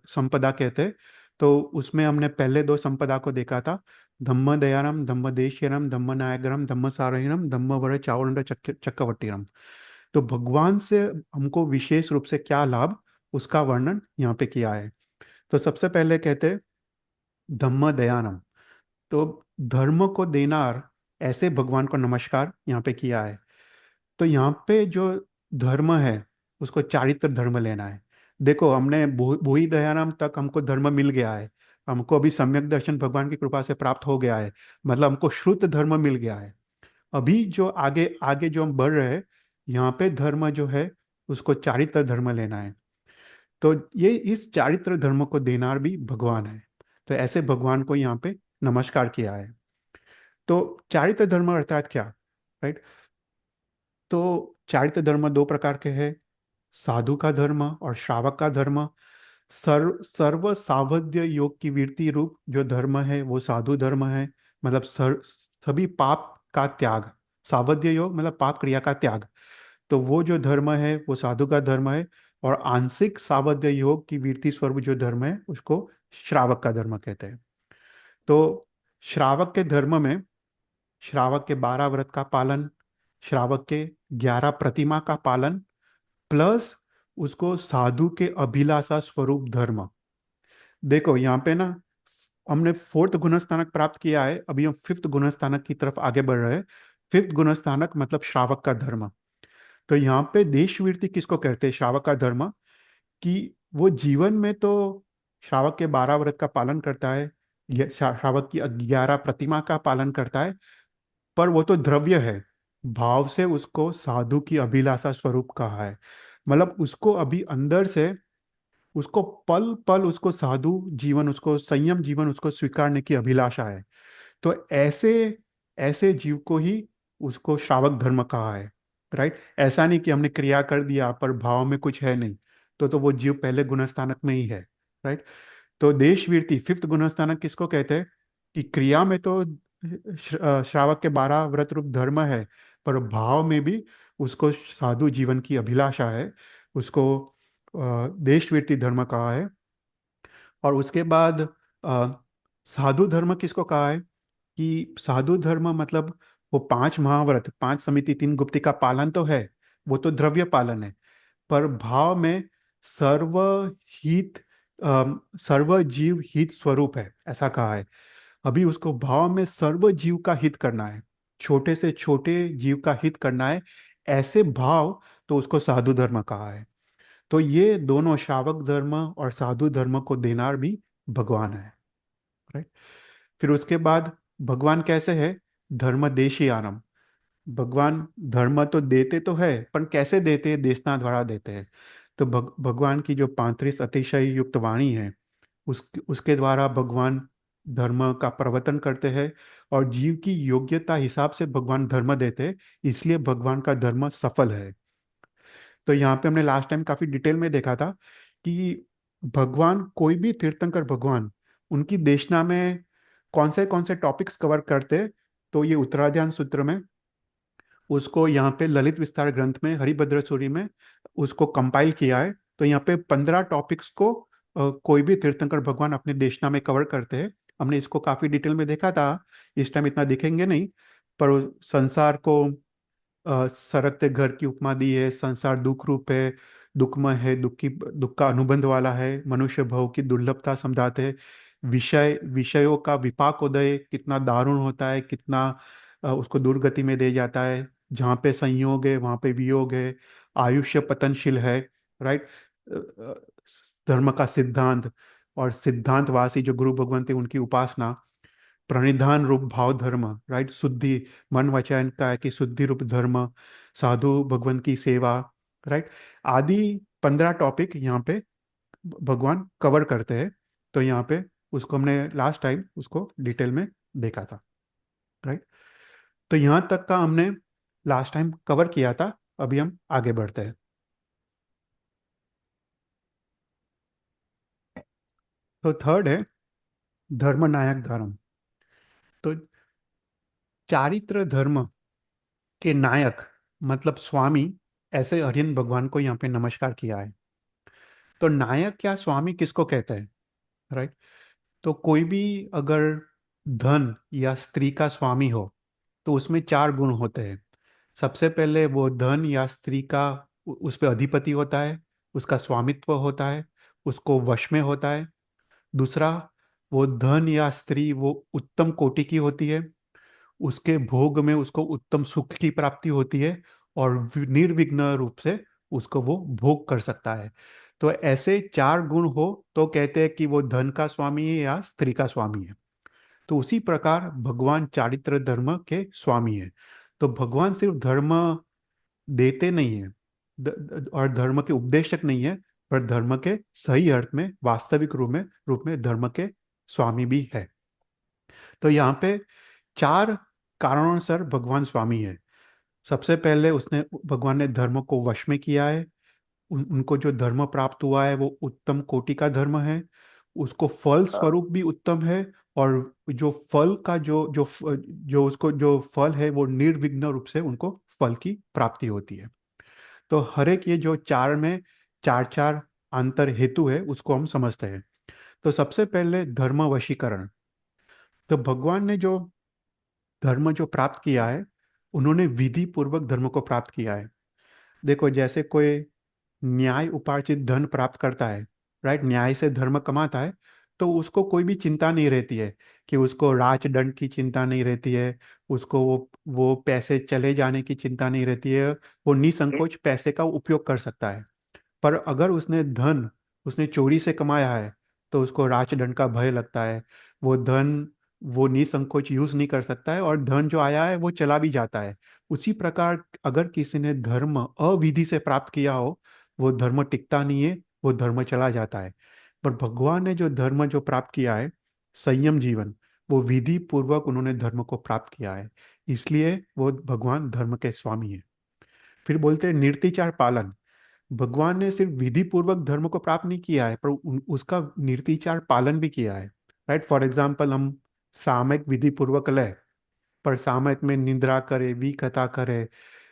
A: संपदा कहते हैं। तो उसमें हमने पहले 2 संपदा को देखा था, धम्म दयानम, धम्म देशियरम, धम्म नायकरम, धम्म सारहिणम, धम्म वर चावंड चक्रवर्तीरम। तो भगवान से हमको विशेष रूप से क्या लाभ, उसका वर्णन यहाँ पे किया है। तो सबसे पहले कहते हैं धम्म दयानम। तो धर्म को देनार, ऐसे भगवान को नमस्कार यहाँ पे किया है। तो यहाँ पे जो धर्म है, उसको चारित्र धर्म लेना है। देखो, हमने भूहि दयानाम तक हमको धर्म मिल गया है, हमको अभी सम्यक दर्शन भगवान की कृपा से प्राप्त हो गया है, मतलब हमको शुद्ध धर्म मिल गया है। अभी जो आगे आगे जो हम बढ़ रहे हैं, यहाँ पे धर्म जो है उसको चारित्र धर्म लेना है। तो ये इस चारित्र धर्म को देनार भी भगवान है। तो ऐसे भगवान को यहाँ पे नमस्कार किया है। तो चारित्र धर्म अर्थात क्या? राइट। तो चारित्र धर्म 2 प्रकार के हैं, साधु का धर्म और श्रावक का धर्म। सर्व सावध्य योग की वृत्ति रूप जो धर्म है वो साधु धर्म है, मतलब सभी पाप का त्याग। सावध्य योग मतलब पाप क्रिया का त्याग। तो वो जो धर्म है वो साधु का धर्म है। और आंशिक सावध्य योग की वृत्ति स्वरूप जो धर्म है उसको श्रावक का धर्म कहते हैं। तो श्रावक के धर्म में श्रावक के 12 व्रत का पालन, श्रावक के 11 प्रतिमा का पालन, प्लस उसको साधु के अभिलाषा स्वरूप धर्म। देखो यहाँ पे ना, हमने 4th गुणस्थानक प्राप्त किया है, अभी हम 5th गुणस्थानक की तरफ आगे बढ़ रहे हैं। 5th गुणस्थानक मतलब श्रावक का धर्म। तो यहाँ पे देशवृत्ति किसको कहते हैं? श्रावक का धर्म। कि वो जीवन में तो श्रावक के 12 व्रत का पालन करता है, श्रावक की 11 प्रतिमा का पालन करता है, पर वो तो द्रव्य है, भाव से उसको साधु की अभिलाषा स्वरूप कहा है। मतलब उसको अभी अंदर से उसको पल पल उसको साधु जीवन, उसको संयम जीवन उसको स्वीकारने की अभिलाषा है। तो ऐसे ऐसे जीव को ही उसको श्रावक धर्म कहा है। राइट। ऐसा नहीं कि हमने क्रिया कर दिया पर भाव में कुछ है नहीं, तो वो जीव पहले गुणस्थानक में ही है। राइट। तो देशवीरती फिफ्थ गुणस्थानक किसको कहते हैं? कि क्रिया में तो श्रावक के 12 व्रत रूप धर्म है, पर भाव में भी उसको साधु जीवन की अभिलाषा है, उसको देशवीरती धर्म कहा है। और उसके बाद साधु धर्म किसको कहा है? कि साधु धर्म मतलब वो 5 महाव्रत, 5 समिति, 3 गुप्ति का पालन तो है, वो तो द्रव्य पालन है, पर भाव में सर्वहित सर्व जीव हित स्वरूप है, ऐसा कहा है। अभी उसको भाव में सर्व जीव का हित करना है, छोटे से छोटे जीव का हित करना है, ऐसे भाव, तो उसको साधु धर्म कहा है। तो ये दोनों श्रावक धर्म और साधु धर्म को देनार भी भगवान है। राइट। फिर उसके बाद भगवान कैसे है? धर्म देशी आनम। भगवान धर्म तो देते तो है, पर कैसे देते हैं? देशना द्वारा देते हैं। तो भगवान की जो 35 अतिशय युक्त वाणी है, उसके द्वारा भगवान धर्म का प्रवर्तन करते हैं, और जीव की योग्यता हिसाब से भगवान धर्म देते हैं, इसलिए भगवान का धर्म सफल है। तो यहाँ पे हमने लास्ट टाइम काफी डिटेल में देखा था कि भगवान, कोई भी तीर्थंकर भगवान, उनकी देशना में कौन से टॉपिक्स कवर करते, तो ये उत्तराध्यान सूत्र में उसको यहाँ पे ललित विस्तार ग्रंथ में हरिभद्र सूरी में उसको कंपाइल किया है। तो यहाँ पे 15 टॉपिक्स को कोई भी तीर्थंकर भगवान अपने देशना में कवर करते हैं। हमने इसको काफी डिटेल में देखा था, इस टाइम इतना दिखेंगे नहीं। पर संसार को सरकते घर की उपमा दी है, संसार दुख रूप है, दुखमय है, दुख का अनुबंध वाला है, मनुष्य भव की दुर्लभता समझाते हैं, विषयों का विपाकोदय कितना दारुण होता है, कितना उसको दुर्गति में दे जाता है, जहाँ पे संयोग है वहाँ पे वियोग है, आयुष्य पतनशील है। राइट। धर्म का सिद्धांत, और सिद्धांतवासी जो गुरु भगवंत है उनकी उपासना, प्रणिधान रूप भाव धर्म, राइट, शुद्धि, मन वचन का है कि शुद्धि रूप धर्म, साधु भगवान की सेवा, राइट, आदि 15 टॉपिक यहाँ पे भगवान कवर करते हैं। तो यहाँ पे उसको हमने लास्ट टाइम उसको डिटेल में देखा था। राइट। तो यहाँ तक का हमने लास्ट टाइम कवर किया था। अभी हम आगे बढ़ते हैं। तो थर्ड है धर्म नायक धर्म। तो चारित्र धर्म के नायक मतलब स्वामी, ऐसे हरियन भगवान को यहाँ पे नमस्कार किया है। तो नायक या स्वामी किसको कहते हैं? राइट। तो कोई भी अगर धन या स्त्री का स्वामी हो, तो उसमें 4 गुण होते हैं। सबसे पहले वो धन या स्त्री का उस पर अधिपति होता है, उसका स्वामित्व होता है, उसको वश में होता है। दूसरा, वो धन या स्त्री वो उत्तम कोटि की होती है, उसके भोग में उसको उत्तम सुख की प्राप्ति होती है, और निर्विघ्न रूप से उसको वो भोग कर सकता है। तो ऐसे 4 गुण हो तो कहते हैं कि वो धन का स्वामी है या स्त्री का स्वामी है। तो उसी प्रकार भगवान चारित्र धर्म के स्वामी है। तो भगवान सिर्फ धर्म देते नहीं है, और धर्म के उपदेशक नहीं है, पर धर्म के सही अर्थ में वास्तविक रूप में धर्म के स्वामी भी है। तो यहाँ पे 4 कारणों सर भगवान स्वामी है। सबसे पहले उसने भगवान ने धर्म को वश में किया है। उनको जो धर्म प्राप्त हुआ है वो उत्तम कोटि का धर्म है, उसको फल स्वरूप भी उत्तम है, और जो फल का जो उसको जो फल है वो निर्विघ्न रूप से उनको फल की प्राप्ति होती है। तो हर एक ये जो 4 में 4 4 अंतर हेतु है उसको हम समझते हैं। तो सबसे पहले धर्म वशीकरण। तो भगवान ने जो धर्म जो प्राप्त किया है, उन्होंने विधि पूर्वक धर्म को प्राप्त किया है। देखो, जैसे कोई न्याय उपार्जित धन प्राप्त करता है, राइट, न्याय से धर्म कमाता है, तो उसको कोई भी चिंता नहीं रहती है, कि उसको राजदंड की चिंता नहीं रहती है, उसको वो पैसे चले जाने की चिंता नहीं रहती है, वो निसंकोच पैसे का उपयोग कर सकता है। पर अगर उसने चोरी से कमाया है, तो उसको राजदंड का भय लगता है। वो धन वो निसंकोच यूज नहीं कर सकता है, और धन जो आया है वो चला भी जाता है। उसी प्रकार अगर किसी ने धर्म अविधि से प्राप्त किया हो, वो धर्म टिकता नहीं है, वो धर्म चला जाता है। पर भगवान ने जो धर्म जो प्राप्त किया है, संयम जीवन, वो विधि पूर्वक उन्होंने धर्म को प्राप्त किया है, इसलिए वो भगवान धर्म के स्वामी है। फिर बोलते हैं निर्तिचार पालन। भगवान ने सिर्फ विधि पूर्वक धर्म को प्राप्त नहीं किया है, पर उसका निर्तिचार पालन भी किया है। राइट, फॉर एग्जाम्पल हम सामयिक विधि पूर्वक लें, पर सामयिक में निद्रा करे, विकथा करे,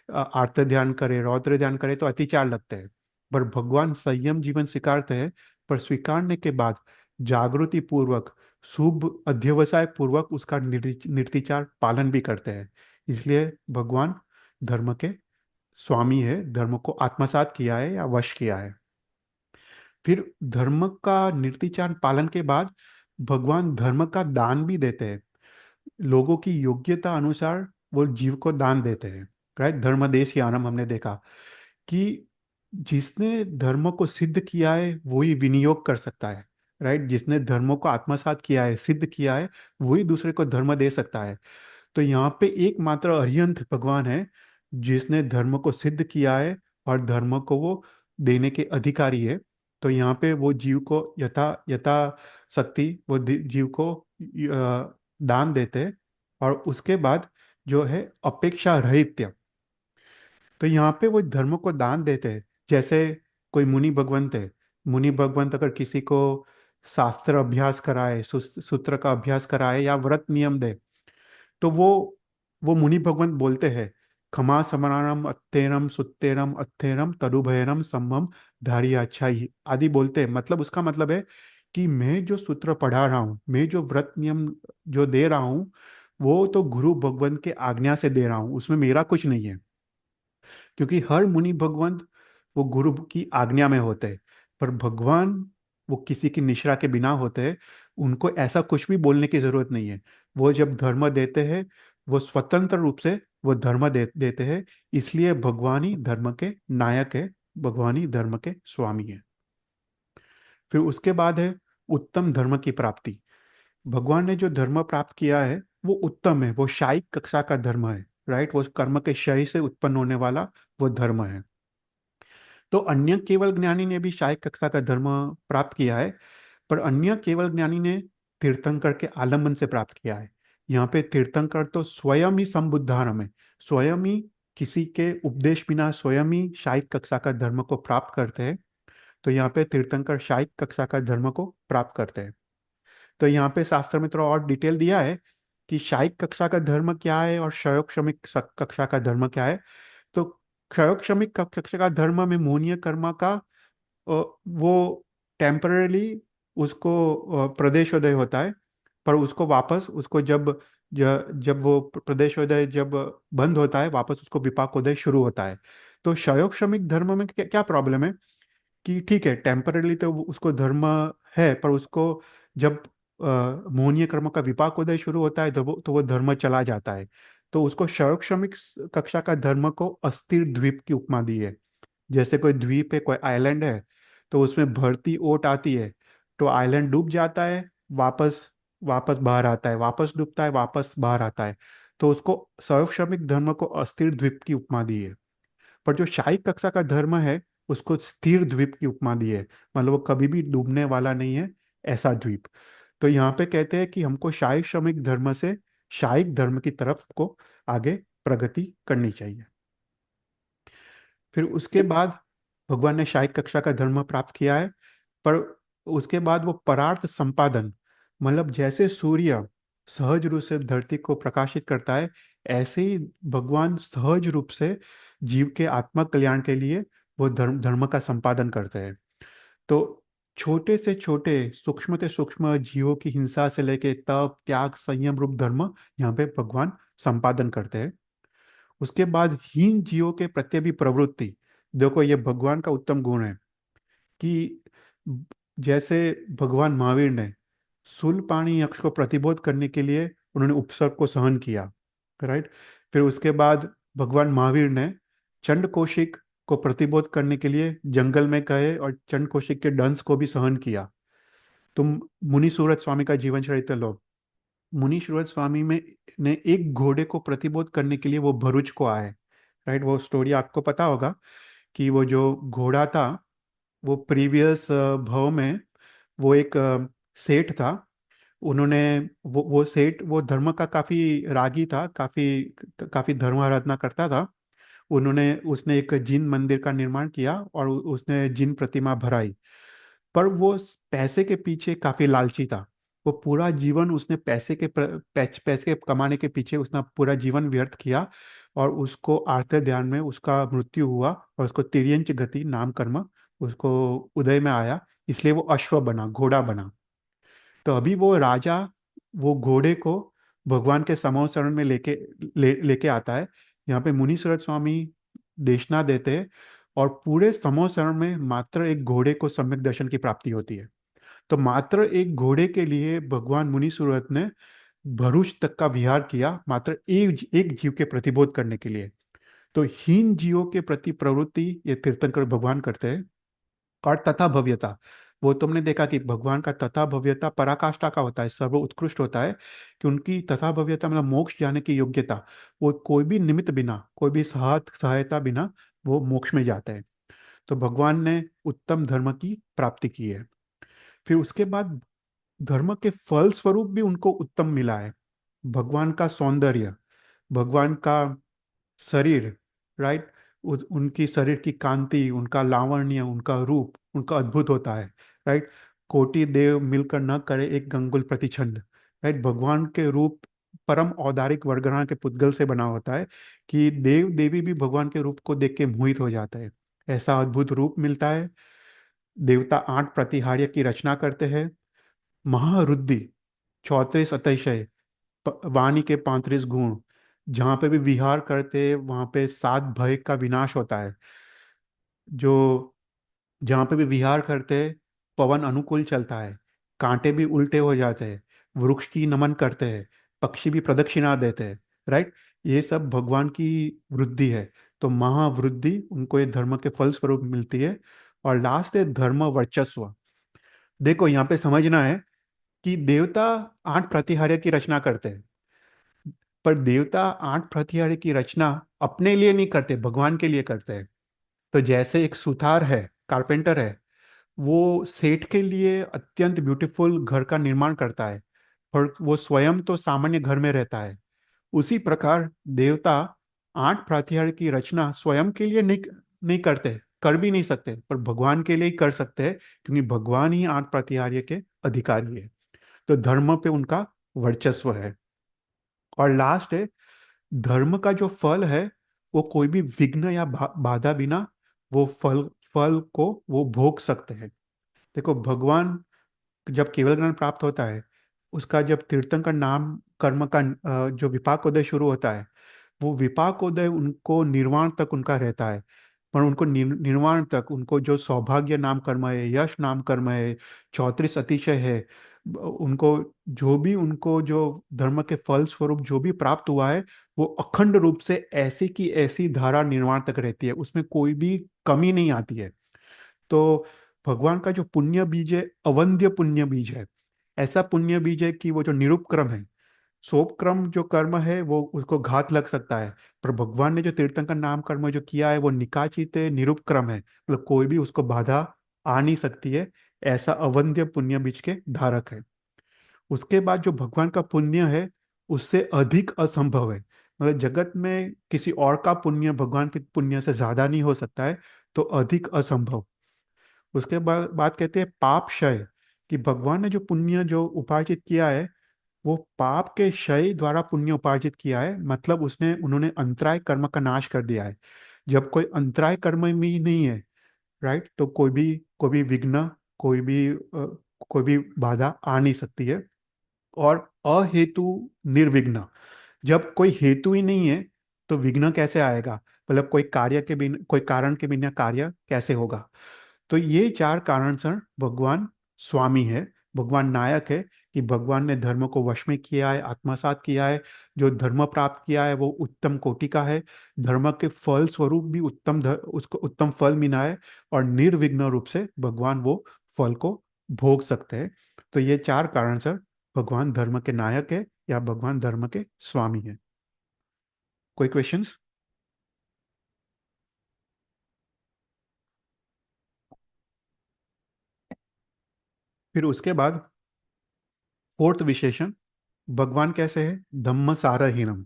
A: आर्त ध्यान करे, रौद्र ध्यान करे तो अतिचार लगते हैं। पर भगवान संयम जीवन स्वीकारते हैं, पर स्वीकारने के बाद जागृति पूर्वक, शुभ अध्यवसाय पूर्वक उसका निर्तिचार पालन भी करते हैं। इसलिए भगवान धर्म के स्वामी है, धर्म को आत्मसात किया है या वश किया है। फिर धर्म का निर्तिचार पालन के बाद भगवान धर्म का दान भी देते हैं। लोगों की योग्यता अनुसार वो जीव को दान देते हैं। राइट, धर्मदेश आरंभ हमने देखा कि जिसने धर्म को सिद्ध किया है वही विनियोग कर सकता है। राइट, जिसने धर्म को आत्मसात किया है, सिद्ध किया है, वही दूसरे को धर्म दे सकता है। तो यहाँ पे एकमात्र अरिहंत भगवान है जिसने धर्म को सिद्ध किया है और धर्म को वो देने के अधिकारी है। तो यहाँ पे वो जीव को यथा यथा शक्ति वो जीव को दान देते हैं। और उसके बाद जो है अपेक्षा रहित्य, तो यहाँ पे वो धर्म को दान देते हैं। जैसे कोई मुनि भगवंत है, मुनि भगवंत अगर किसी को शास्त्र अभ्यास कराए, सूत्र का अभ्यास कराए या व्रत नियम दे, तो वो मुनि भगवंत बोलते हैं, खमा समरानम अत्तेरम सुत्तेरम अत्थेरम तरुभयरम सम्मम धारिया अच्छा ही आदि बोलते हैं। मतलब उसका मतलब है कि मैं जो सूत्र पढ़ा रहा हूँ, मैं जो व्रत नियम जो दे रहा हूँ, वो तो गुरु भगवंत के आज्ञा से दे रहा हूँ, उसमें मेरा कुछ नहीं है। क्योंकि हर मुनि भगवंत वो गुरु की आज्ञा में होते हैं, पर भगवान वो किसी की निश्रा के बिना होते हैं। उनको ऐसा कुछ भी बोलने की जरूरत नहीं है। वो जब धर्म देते हैं, वो स्वतंत्र रूप से वो धर्म देते हैं। इसलिए भगवान ही धर्म के नायक है, भगवान ही धर्म के स्वामी है। फिर उसके बाद है उत्तम धर्म की प्राप्ति। भगवान ने जो धर्म प्राप्त किया है वो उत्तम है, वो शायिक कक्षा का धर्म है। राइट, वो कर्म के क्षय से उत्पन्न होने वाला वो धर्म है। तो अन्य केवल ज्ञानी ने भी शायिक कक्षा का धर्म प्राप्त किया है, पर अन्य केवल ज्ञानी ने तीर्थंकर के आलम्बन से प्राप्त किया है। यहाँ पे तीर्थंकर तो स्वयं ही संबुद्धारम है, स्वयं ही किसी के उपदेश बिना स्वयं ही शायिक कक्षा का धर्म को प्राप्त करते हैं। तो यहाँ पे तीर्थंकर शायिक कक्षा का धर्म को प्राप्त करते हैं। तो यहाँ पे शास्त्र में थोड़ा और डिटेल दिया है कि शायिक कक्षा का धर्म क्या है और क्षयोक्षमिक कक्षा का धर्म क्या है। तो क्षयोक्षमिक कक्षा का धर्म में मोहनीय कर्म का वो टेम्पररी उसको प्रदेशोदय होता है, पर उसको वापस उसको जब वो प्रदेशोदय जब बंद होता है, वापस उसको विपाकोदय शुरू होता है। तो क्षयोग श्रमिक धर्म में क्या प्रॉब्लम है कि ठीक है, टेम्परली तो उसको धर्म है, पर उसको जब मोहनीय कर्म का विपाकोदय शुरू होता है तो वो धर्म चला जाता है। तो उसको क्षयोग श्रमिक कक्षा का धर्म को अस्थिर द्वीप की उपमा दी है। जैसे कोई द्वीप है, कोई आइलैंड है, तो उसमें भरती ओट आती है, तो आइलैंड डूब जाता है, वापस वापस बाहर आता है, वापस डूबता है, वापस बाहर आता है। तो उसको सर्वश्रमिक धर्म को अस्थिर द्वीप की उपमा दी है। पर जो शाही कक्षा का धर्म है उसको स्थिर द्वीप की उपमा दी है। मतलब वो कभी भी डूबने वाला नहीं है, ऐसा द्वीप। तो यहाँ पे कहते हैं कि हमको शाही श्रमिक धर्म से शाही धर्म की तरफ को आगे प्रगति करनी चाहिए। फिर उसके बाद भगवान ने शायिक कक्षा का धर्म प्राप्त किया है, पर उसके बाद वो परार्थ संपादन, मतलब जैसे सूर्य सहज रूप से धरती को प्रकाशित करता है, ऐसे ही भगवान सहज रूप से जीव के आत्मा कल्याण के लिए वो धर्म धर्म का संपादन करते हैं। तो छोटे से छोटे, सूक्ष्म से सूक्ष्म जीवों की हिंसा से लेके तप त्याग संयम रूप धर्म यहाँ पे भगवान संपादन करते हैं। उसके बाद हीन जीवों के प्रति भी प्रवृत्ति, देखो ये भगवान का उत्तम गुण है कि जैसे भगवान महावीर ने शूलपाणी यक्ष को प्रतिबोध करने के लिए उन्होंने उपसर्ग को सहन किया। राइट, फिर उसके बाद भगवान महावीर ने चंड कौशिक को प्रतिबोध करने के लिए जंगल में गए और चंड कौशिक के दंश को भी सहन किया। तुम मुनि सूरत स्वामी का जीवन चरित्र लो, मुनि श्रीवत्स स्वामी में ने एक घोड़े को प्रतिबोध करने के लिए वो भरूच को आए। राइट, वो स्टोरी आपको पता होगा कि वो जो घोड़ा था, वो प्रीवियस भाव में वो एक सेठ था। उन्होंने वो सेठ वो धर्म का काफी रागी था, काफी काफी धर्म आराधना करता था। उन्होंने उसने एक जिन मंदिर का निर्माण किया और उसने जिन प्रतिमा भराई। पर वो पैसे के पीछे काफी लालची था। वो पूरा जीवन उसने पैसे कमाने के पीछे उसने पूरा जीवन व्यर्थ किया। और उसको आर्त ध्यान में उसका मृत्यु हुआ और उसको तिर्यंच गति नाम कर्म उसको उदय में आया। इसलिए वो अश्व बना, घोड़ा बना। तो अभी वो राजा वो घोड़े को भगवान के समो शरण में लेके आता है। यहाँ पे मुनि शरद स्वामी देशना देते हैं और पूरे समो शरण में मात्र एक घोड़े को सम्यक दर्शन की प्राप्ति होती है। तो मात्र एक घोड़े के लिए भगवान मुनि सूरत ने भरूच तक का विहार किया, मात्र एक जीव के प्रतिबोध करने के लिए। तो हीन जीवों के प्रति प्रवृत्ति ये तीर्थंकर भगवान करते हैं। और तथा भव्यता, वो तुमने देखा कि भगवान का तथा भव्यता पराकाष्ठा का होता है, सर्व उत्कृष्ट होता है। कि उनकी तथा भव्यता मतलब मोक्ष जाने की योग्यता, वो कोई भी निमित्त बिना, कोई भी सहायता बिना वो मोक्ष में जाते हैं। तो भगवान ने उत्तम धर्म की प्राप्ति की है। फिर उसके बाद धर्म के फल स्वरूप भी उनको उत्तम मिला है। भगवान का सौंदर्य, भगवान का शरीर, राइट, उनकी शरीर की कांति, उनका लावण्य, उनका रूप उनका अद्भुत होता है। राइट, कोटि देव मिलकर न करे एक गंगुल प्रतिछंद। राइट, भगवान के रूप परम औदारिक वर्गना के पुद्गल से बना होता है कि देव देवी भी भगवान के रूप को देख के मोहित हो जाते हैं। ऐसा अद्भुत रूप मिलता है। देवता 8 प्रतिहार्य की रचना करते हैं। महारुद्धि, 34 अतिशय, वाणी के 35 गुण, जहाँ पे भी विहार करते वहाँ पे 7 भय का विनाश होता है। जो जहाँ पे भी विहार करते पवन अनुकूल चलता है, कांटे भी उल्टे हो जाते हैं, वृक्ष की नमन करते हैं, पक्षी भी प्रदक्षिणा देते हैं। राइट, ये सब भगवान की वृद्धि है। तो महावृद्धि उनको ये धर्म के फल स्वरूप मिलती है। और लास्ट है धर्म वर्चस्व। देखो यहाँ पे समझना है कि देवता 8 प्रतिहार्य की रचना करते हैं। पर देवता 8 प्रतिहार्य की रचना अपने लिए नहीं करते, भगवान के लिए करते हैं। तो जैसे एक सुथार है, कारपेंटर है, वो सेठ के लिए अत्यंत ब्यूटीफुल घर का निर्माण करता है, पर वो स्वयं तो सामान्य घर में रहता है। उसी प्रकार देवता 8 प्रतिहार्य की रचना स्वयं के लिए नहीं करते, कर भी नहीं सकते, पर भगवान के लिए ही कर सकते हैं, क्योंकि भगवान ही 8 प्रतिहार्य के अधिकारी है। तो धर्म पे उनका वर्चस्व है। और लास्ट है धर्म का जो फल है, वो कोई भी विघ्न या बाधा बिना वो फल फल को वो भोग सकते हैं। देखो भगवान जब केवल ज्ञान प्राप्त होता है, उसका जब तीर्थंकर नाम कर्म का जो विपाकोदय शुरू होता है, वो विपाकोदय उनको निर्वाण तक उनका रहता है। पर उनको निर्वाण तक उनको जो सौभाग्य नाम कर्म है, यश नाम कर्म है, 34 अतिशय है, उनको जो भी उनको जो धर्म के फल स्वरूप जो भी प्राप्त हुआ है, वो अखंड रूप से ऐसी की ऐसी धारा निर्वाण तक रहती है, उसमें कोई भी कमी नहीं आती है। तो भगवान का जो पुण्य बीज है, अवंद्य पुण्य बीज है। ऐसा पुण्य बीज है कि वो जो निरुपक्रम है, सोपक्रम जो कर्म है वो उसको घात लग सकता है। पर भगवान ने जो तीर्थंकर नाम कर्म जो किया है वो निकाचित है, निरुपक्रम है, मतलब कोई भी उसको बाधा आ नहीं सकती है। ऐसा अवंद्य पुण्य बीज के धारक है। उसके बाद जो भगवान का पुण्य है, उससे अधिक असंभव है। मतलब जगत में किसी और का पुण्य भगवान के पुण्य से ज्यादा नहीं हो सकता है। तो अधिक असंभव। उसके बाद बात कहते हैं पाप क्षय, कि भगवान ने जो पुण्य जो उपार्जित किया है, वो पाप के क्षय द्वारा पुण्य उपार्जित किया है। मतलब उसने उन्होंने अंतराय कर्म का नाश कर दिया है। जब कोई अंतराय कर्म में ही नहीं है, राइट, तो कोई भी विघ्न, कोई भी बाधा आ नहीं सकती है। और अहेतु निर्विघ्न, जब कोई हेतु ही नहीं है तो विघ्न कैसे आएगा? मतलब कोई कार्य के बिना, कोई कारण के बिना कार्य कैसे होगा? तो ये 4 कारण सर भगवान स्वामी है, भगवान नायक है। कि भगवान ने धर्म को वश में किया है, आत्मसात किया है। जो धर्म प्राप्त किया है वो उत्तम कोटि का है। धर्म के फल स्वरूप भी उसको उत्तम फल मिला है। और निर्विघ्न रूप से भगवान वो फल को भोग सकते हैं। तो ये 4 कारण सर भगवान धर्म के नायक है या भगवान धर्म के स्वामी है। कोई क्वेश्चंस? फिर उसके बाद फोर्थ विशेषण, भगवान कैसे है? धम्म सारहीनम।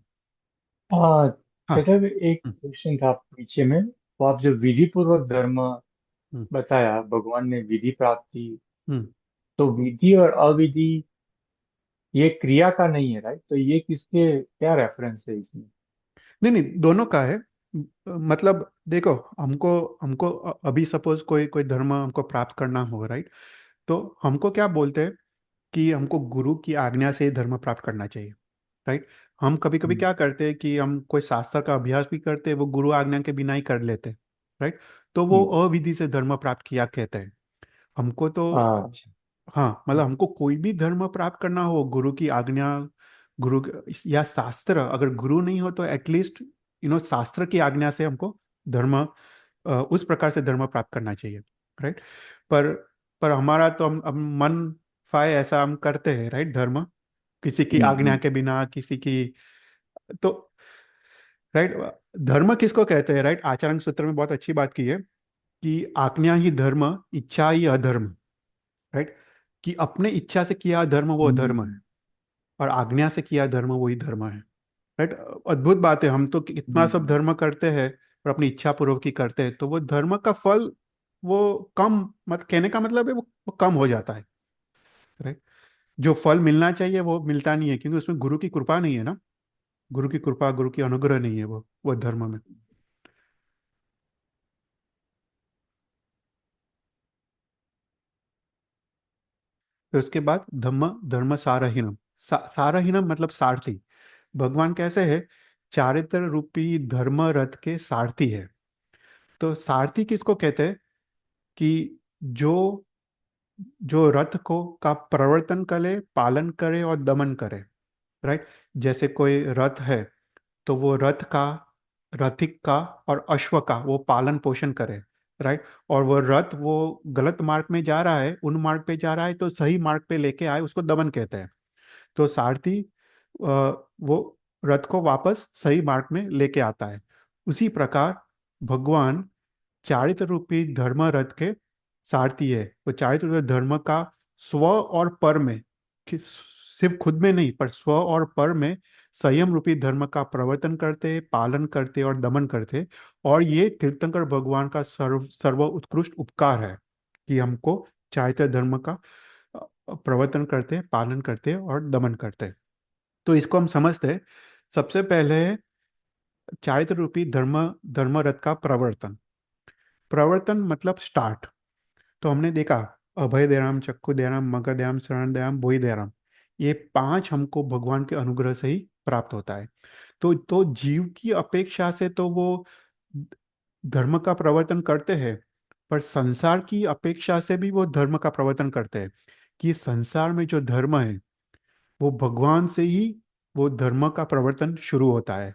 B: हाँ,
A: हाँ।
B: कैसे एक
A: हम्म।
B: क्वेश्चन था पीछे में, तो आप जो विधि पूर्वक धर्म
A: हम्म।
B: बताया, भगवान ने विधि प्राप्ति,
A: हम्म।
B: तो विधि और अविधि ये क्रिया का नहीं है, राइट? तो ये किसके क्या रेफरेंस है इसमें?
A: नहीं नहीं, दोनों का है। मतलब देखो, हमको हमको अभी सपोज कोई कोई धर्म हमको प्राप्त करना हो, राइट? तो हमको क्या बोलते हैं कि हमको गुरु की आज्ञा से धर्म प्राप्त करना चाहिए, राइट? हम कभी कभी
B: हम्म।
A: क्या करते हैं कि हम कोई शास्त्र का अभ्यास भी करते हैं, वो गुरु आज्ञा के बिना ही कर लेते हैं, राइट? तो वो
B: हम्म।
A: अविधि से धर्म प्राप्त किया कहते हैं। हमको तो,
B: अच्छा।
A: हाँ, मतलब हमको कोई भी धर्म प्राप्त करना हो, गुरु की आज्ञा, गुरु या शास्त्र, अगर गुरु नहीं हो तो एटलीस्ट शास्त्र की आज्ञा से हमको धर्म, उस प्रकार से धर्म प्राप्त करना चाहिए, राइट? पर पर हमारा तो हम मन फाय ऐसा हम करते हैं, राइट? धर्म किसी की आज्ञा
B: हम्म।
A: के बिना, किसी की, तो राइट, धर्म किसको कहते हैं, राइट? आचरण सूत्र में बहुत अच्छी बात की है कि आज्ञा ही धर्म, इच्छा ही अधर्म, राइट? कि अपने इच्छा से किया धर्म वो धर्म है,
B: हम्म।
A: और आज्ञा से किया धर्म वही धर्म है, राइट? अद्भुत बात है। हम तो कितना सब
B: हम्म।
A: धर्म करते हैं और अपनी इच्छा पूर्वक ही करते हैं, तो वो धर्म का फल वो कम, मत कहने का मतलब है वो कम हो जाता है, राइट? जो फल मिलना चाहिए वो मिलता नहीं है, क्योंकि उसमें गुरु की कृपा नहीं है ना। गुरु की कृपा, गुरु की अनुग्रह नहीं है वो धर्म में। फिर उसके बाद धम्म धर्म सारहीनम। सारहीनम मतलब सारथी। भगवान कैसे है? चारित्र रूपी धर्म रथ के सारथी है। तो सारथी किसको कहते हैं? कि जो जो रथ को का प्रवर्तन करे, पालन करे और दमन करे, राइट? जैसे कोई रथ है, तो वो रथ का, रथिक का और अश्व का वो पालन पोषण करे, राइट? और वो रथ वो गलत मार्ग में जा रहा है, उन मार्ग पे जा रहा है, तो सही मार्ग पे लेके आए, उसको दमन कहते हैं। तो सारथी वो रथ को वापस सही मार्ग में लेके आता है। उसी प्रकार भगवान चारित्र रूपी धर्म रथ के सारथी है। वो चारित्र रूपी धर्म का स्व और पर में, सिर्फ खुद में नहीं पर स्व और पर में संयम रूपी धर्म का प्रवर्तन करते, पालन करते और दमन करते। और ये तीर्थंकर भगवान का सर्व उत्कृष्ट उपकार है कि हमको चारित्र धर्म का प्रवर्तन करते, पालन करते और दमन करते। तो इसको हम समझते हैं। सबसे पहले चारित्र रूपी धर्म, धर्म रथ का प्रवर्तन। प्रवर्तन मतलब स्टार्ट। तो हमने देखा, अभय दयाराम, चक्कु दयाराम, मगध दयाराम, शरण दयाराम, बोहि दयाराम, ये पांच हमको भगवान के अनुग्रह से ही प्राप्त होता है। तो जीव की अपेक्षा से तो वो धर्म का प्रवर्तन करते हैं, पर संसार की अपेक्षा से भी वो धर्म का प्रवर्तन करते हैं। कि संसार में जो धर्म है वो भगवान से ही वो धर्म का प्रवर्तन शुरू होता है।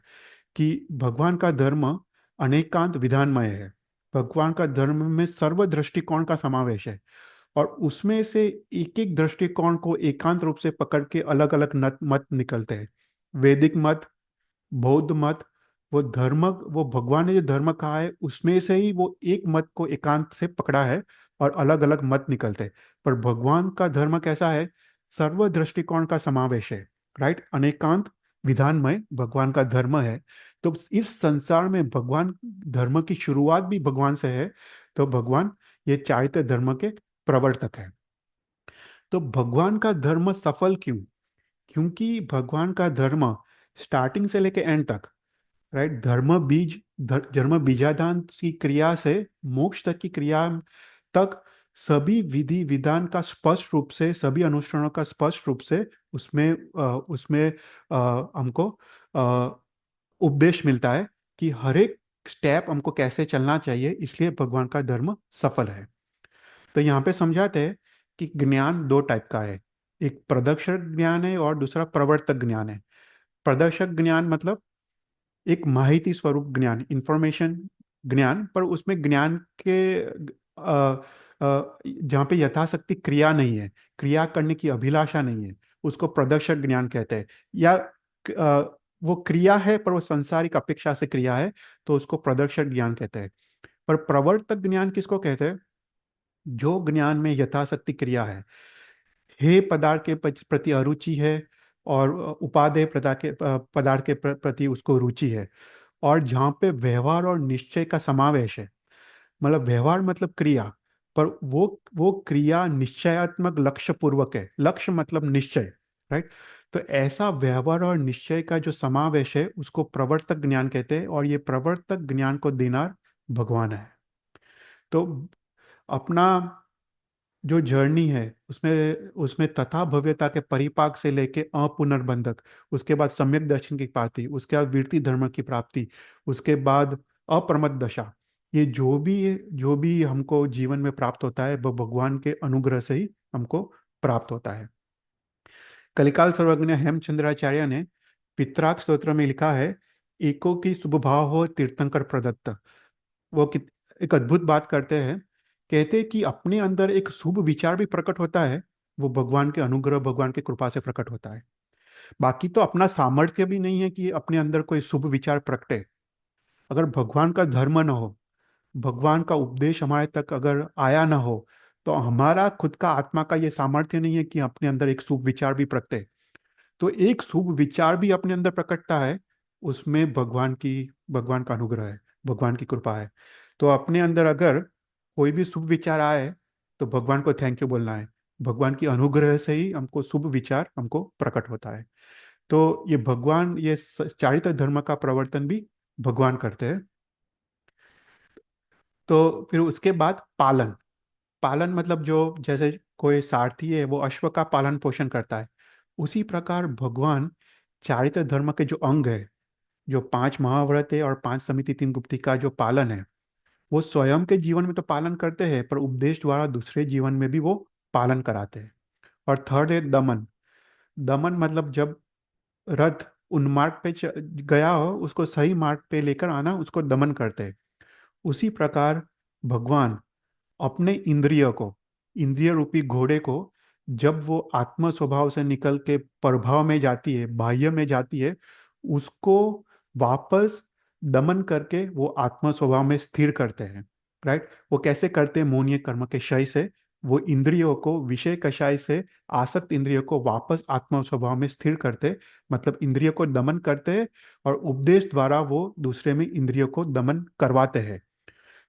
A: कि भगवान का धर्म अनेकांत विधानमय है। भगवान का धर्म में सर्व दृष्टिकोण का समावेश है, और उसमें से एक एक दृष्टिकोण को एकांत रूप से पकड़ के अलग अलग मत निकलते हैं। वैदिक मत, बौद्ध मत, वो भगवान ने जो धर्म कहा है उसमें से ही वो एक मत को एकांत से पकड़ा है, और अलग अलग मत निकलते हैं। पर भगवान का धर्म कैसा है? सर्व दृष्टिकोण का समावेश है, राइट? अनेकांत विधानमय भगवान का धर्म है। तो इस संसार में भगवान, धर्म की शुरुआत भी भगवान से है। तो भगवान ये चारित्र धर्म के प्रवर्तक है। तो भगवान का धर्म सफल क्यों? क्योंकि भगवान का धर्म स्टार्टिंग से लेके एंड तक, राइट, धर्म बीजाधान की क्रिया से मोक्ष तक की क्रिया तक, सभी विधि विधान का स्पष्ट रूप से, सभी अनुष्ठानों का स्पष्ट रूप से उसमें हमको उपदेश मिलता है कि हर एक स्टेप हमको कैसे चलना चाहिए। इसलिए भगवान का धर्म सफल है। तो यहाँ पे समझाते हैं कि ज्ञान दो टाइप का है। एक प्रदर्शक ज्ञान है और दूसरा प्रवर्तक ज्ञान है। प्रदर्शक ज्ञान मतलब एक माहिती स्वरूप ज्ञान, इंफॉर्मेशन ज्ञान, पर उसमें ज्ञान के जहाँ पे यथाशक्ति क्रिया नहीं है, क्रिया करने की अभिलाषा नहीं है, उसको प्रदर्शक ज्ञान कहते हैं। या वो क्रिया है पर वो संसारिक अपेक्षा से क्रिया है, तो उसको प्रदर्शक ज्ञान कहते हैं। पर प्रवर्तक ज्ञान किसको कहते हैं? जो ज्ञान में यथाशक्ति क्रिया है, हे पदार्थ के प्रति अरुचि है, और उपादेय पदार्थ के प्रति उसको रुचि है, और जहाँ पे व्यवहार और निश्चय का समावेश है। मतलब व्यवहार मतलब क्रिया, पर वो क्रिया निश्चयात्मक लक्ष्य पूर्वक है। लक्ष्य मतलब निश्चय, राइट? तो ऐसा व्यवहार और निश्चय का जो समावेश है उसको प्रवर्तक ज्ञान कहते हैं, और ये प्रवर्तक ज्ञान को देनार भगवान है। तो अपना जो जर्नी है उसमें उसमें तथा भव्यता के परिपाक से लेके अपुनर्बंधक, उसके बाद सम्यक दर्शन की प्राप्ति, उसके बाद वीरति धर्म की प्राप्ति, उसके बाद अप्रमद दशा, ये जो भी हमको जीवन में प्राप्त होता है वो भगवान के अनुग्रह से ही हमको प्राप्त होता है। कलिकाल सर्वज्ञ हेमचंद्राचार्य ने पितराक स्तोत्र में लिखा है, एको की शुभ भाव हो तीर्थंकर प्रदत्त। वो एक अद्भुत बात करते हैं। कहते हैं कि अपने अंदर एक शुभ विचार भी प्रकट होता है, वो भगवान के अनुग्रह, भगवान की कृपा से प्रकट होता है। बाकी तो अपना सामर्थ्य भी नहीं है कि अपने अंदर कोई शुभ विचार प्रकटे। अगर भगवान का धर्म न हो, भगवान का उपदेश हमारे तक अगर आया ना हो, तो हमारा खुद का आत्मा का ये सामर्थ्य नहीं है कि अपने अंदर एक शुभ विचार भी प्रकटे। तो एक शुभ विचार भी अपने अंदर प्रकटता है, उसमें भगवान का अनुग्रह है, भगवान की कृपा है। तो अपने अंदर अगर कोई भी शुभ विचार आए तो भगवान को थैंक यू बोलना है। भगवान की अनुग्रह से ही हमको शुभ विचार हमको प्रकट होता है। तो ये भगवान, ये चारित्र धर्म का प्रवर्तन भी भगवान करते हैं। तो फिर उसके बाद पालन। पालन मतलब जो, जैसे कोई सारथी है वो अश्व का पालन पोषण करता है, उसी प्रकार भगवान चारित्र धर्म के जो अंग है, जो 5 महाव्रत है और 5 समिति 3 गुप्ती का जो पालन है, वो स्वयं के जीवन में तो पालन करते हैं, पर उपदेश द्वारा दूसरे जीवन में भी वो पालन कराते हैं। और थर्ड है दमन। दमन मतलब जब रथ उन्मार्ग पे गया हो, उसको सही मार्ग पे लेकर आना, उसको दमन करते हैं। उसी प्रकार भगवान अपने इंद्रिय रूपी घोड़े को, जब वो आत्म स्वभाव से निकल के प्रभाव में जाती है, बाह्य में जाती है, उसको वापस दमन करके वो आत्म स्वभाव में स्थिर करते हैं। राइट? वो कैसे करते हैं? मौनीय कर्म के क्षय से वो इंद्रियों को, विषय कषाय से आसक्त इंद्रियों को वापस आत्म स्वभाव में स्थिर करते, मतलब इंद्रियों को दमन करते हैं, और उपदेश द्वारा वो दूसरे में इंद्रियों को दमन करवाते हैं।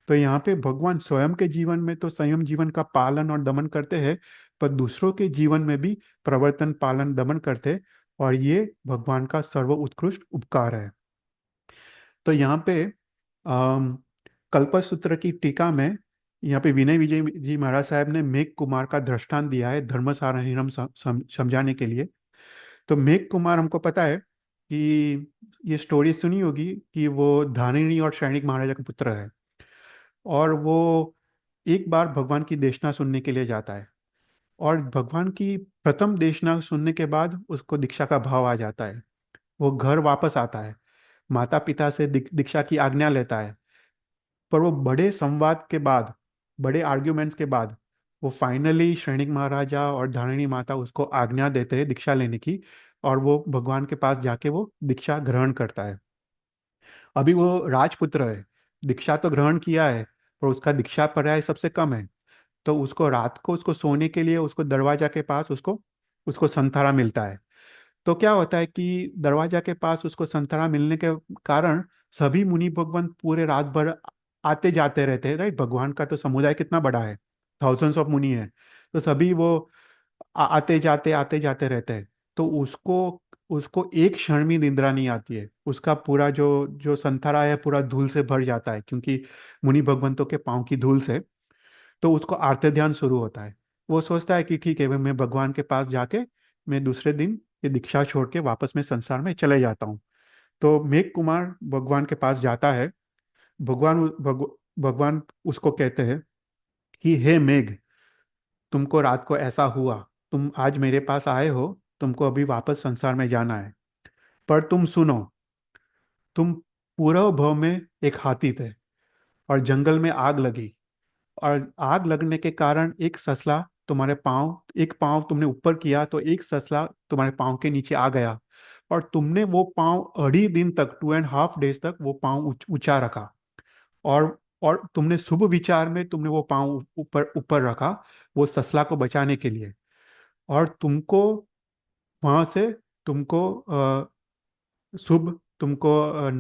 A: तो यहाँ पे भगवान स्वयं के जीवन में तो संयम जीवन का पालन और दमन करते हैं, पर दूसरों के जीवन में भी प्रवर्तन, पालन, दमन करते हैं, और ये भगवान का सर्व उत्कृष्ट उपकार है। तो यहाँ पे अम, कल्पसूत्र की टीका में यहाँ पे विनय विजय जी महाराज साहब ने मेघ कुमार का दृष्टांत दिया है धर्म सारणिरम समझाने के लिए। तो मेघ कुमार, हमको पता है कि ये स्टोरी सुनी होगी कि वो धारिणी और सैनिक महाराजा का पुत्र है, और वो एक बार भगवान की देशना सुनने के लिए जाता है, और भगवान की प्रथम देशना सुनने के बाद उसको दीक्षा का भाव आ जाता है। वो घर वापस आता है, माता पिता से दीक्षा की आज्ञा लेता है, पर वो बड़े संवाद के बाद, बड़े आर्ग्यूमेंट्स के बाद, वो फाइनली श्रेणिक महाराजा और धारिणी माता उसको आज्ञा देते हैं दीक्षा लेने की, और वो भगवान के पास जाके वो दीक्षा ग्रहण करता है। अभी वो राजपुत्र है, दीक्षा तो ग्रहण किया है, पर उसका दीक्षा पर्याय सबसे कम है। तो उसको रात को, उसको सोने के लिए, उसको दरवाजा के पास उसको उसको संतरा मिलता है। तो क्या होता है कि दरवाजा के पास उसको संतरा मिलने के कारण सभी मुनि भगवान पूरे रात भर आते जाते रहते हैं। राइट? भगवान का तो समुदाय कितना बड़ा है, थाउजेंड्स ऑफ मुनि है। तो सभी वो आते जाते रहते हैं। तो उसको उसको एक क्षण भी निद्रा नहीं आती है। उसका पूरा जो जो संतरा है पूरा धूल से भर जाता है, क्योंकि मुनि भगवंतों के पाँव की धूल से। तो उसको आर्त ध्यान शुरू होता है। वो सोचता है कि ठीक है, मैं भगवान के पास जाके मैं दूसरे दिन ये दीक्षा छोड़ के वापस मैं संसार में चले जाता हूँ। तो मेघ कुमार भगवान के पास जाता है। भगवान उसको कहते हैं कि हे मेघ, तुमको रात को ऐसा हुआ, तुम आज मेरे पास आए हो, तुमको अभी वापस संसार में जाना है, पर तुम सुनो, तुम पूर्व भव में एक हाथी थे, और जंगल में आग लगी, और आग लगने के कारण एक ससला तुम्हारे पाँव, एक पाँव तुमने ऊपर किया तो एक ससला तुम्हारे पाँव के नीचे आ गया, और तुमने वो पाँव 2.5 दिन तक, 2.5 days तक वो पाँव ऊंचा रखा, और तुमने शुभ विचार में तुमने वो पाँव ऊपर ऊपर रखा, वो ससला को बचाने के लिए। और तुमको वहां से, तुमको शुभ, तुमको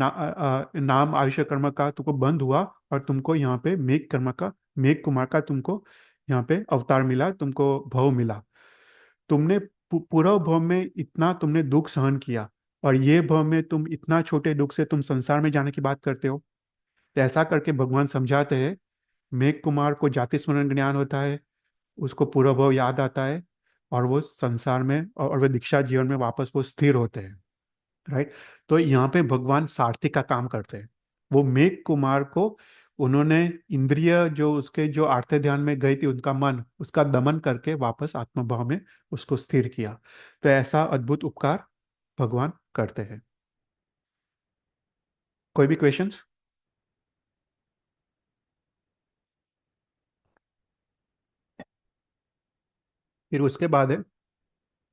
A: नाम आयुष्य कर्म का तुमको बंद हुआ, और तुमको यहाँ पे मेघ कुमार का तुमको यहाँ पे अवतार मिला, तुमको भव मिला। तुमने पूरा भव में इतना तुमने दुख सहन किया, और ये भव में तुम इतना छोटे दुख से तुम संसार में जाने की बात करते हो। तो ऐसा करके भगवान समझाते हैं। मेघ कुमार को जाति स्मरण ज्ञान होता है, उसको पूरा भव याद आता है, और वो संसार में और वे दीक्षा जीवन में वापस वो स्थिर होते हैं। राइट। तो यहाँ पे भगवान सारथी का काम करते हैं। वो मेघ कुमार को, उन्होंने इंद्रिय जो उसके जो आर्थ ध्यान में गई थी, उनका मन, उसका दमन करके वापस आत्मभाव में उसको स्थिर किया। तो ऐसा अद्भुत उपकार भगवान करते हैं। कोई भी क्वेश्चंस? फिर उसके बाद है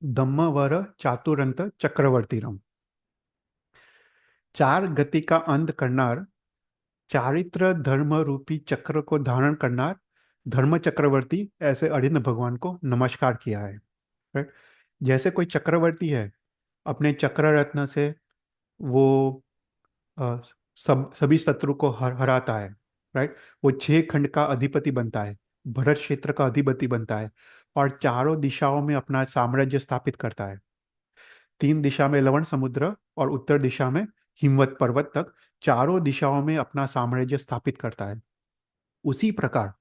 A: दम्मवर चातुरंत चक्रवर्तीरम। चार गति का अंत करनार, चारित्र धर्म रूपी चक्र को धारण करनार धर्म चक्रवर्ती, ऐसे अरिंद भगवान को नमस्कार किया है। राइट। जैसे कोई चक्रवर्ती है, अपने चक्र रत्न से वो अ, सभी शत्रु को हराता है। राइट। वो 6 खंड का अधिपति बनता है, भरत क्षेत्र का अधिपति बनता है, और चारों दिशाओं में अपना साम्राज्य स्थापित करता है। 3 दिशा में लवण समुद्र, और उत्तर दिशा में हिमवत पर्वत तक, चारों दिशाओं में अपना साम्राज्य स्थापित करता है। उसी प्रकार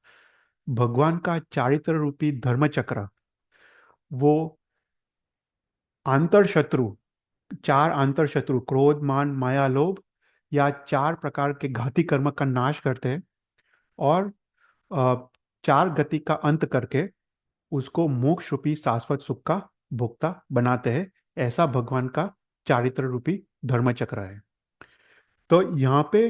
A: भगवान का चारित्र रूपी धर्म चक्र, वो आंतर शत्रु, 4 आंतर शत्रु, क्रोध मान माया लोभ, या 4 प्रकार के घाती कर्म का नाश करते हैं, और अ, 4 गति का अंत करके उसको मोक्ष रूपी शाश्वत सुख का भोक्ता बनाते हैं। ऐसा भगवान का चारित्र रूपी धर्म चक्र है। तो यहाँ पे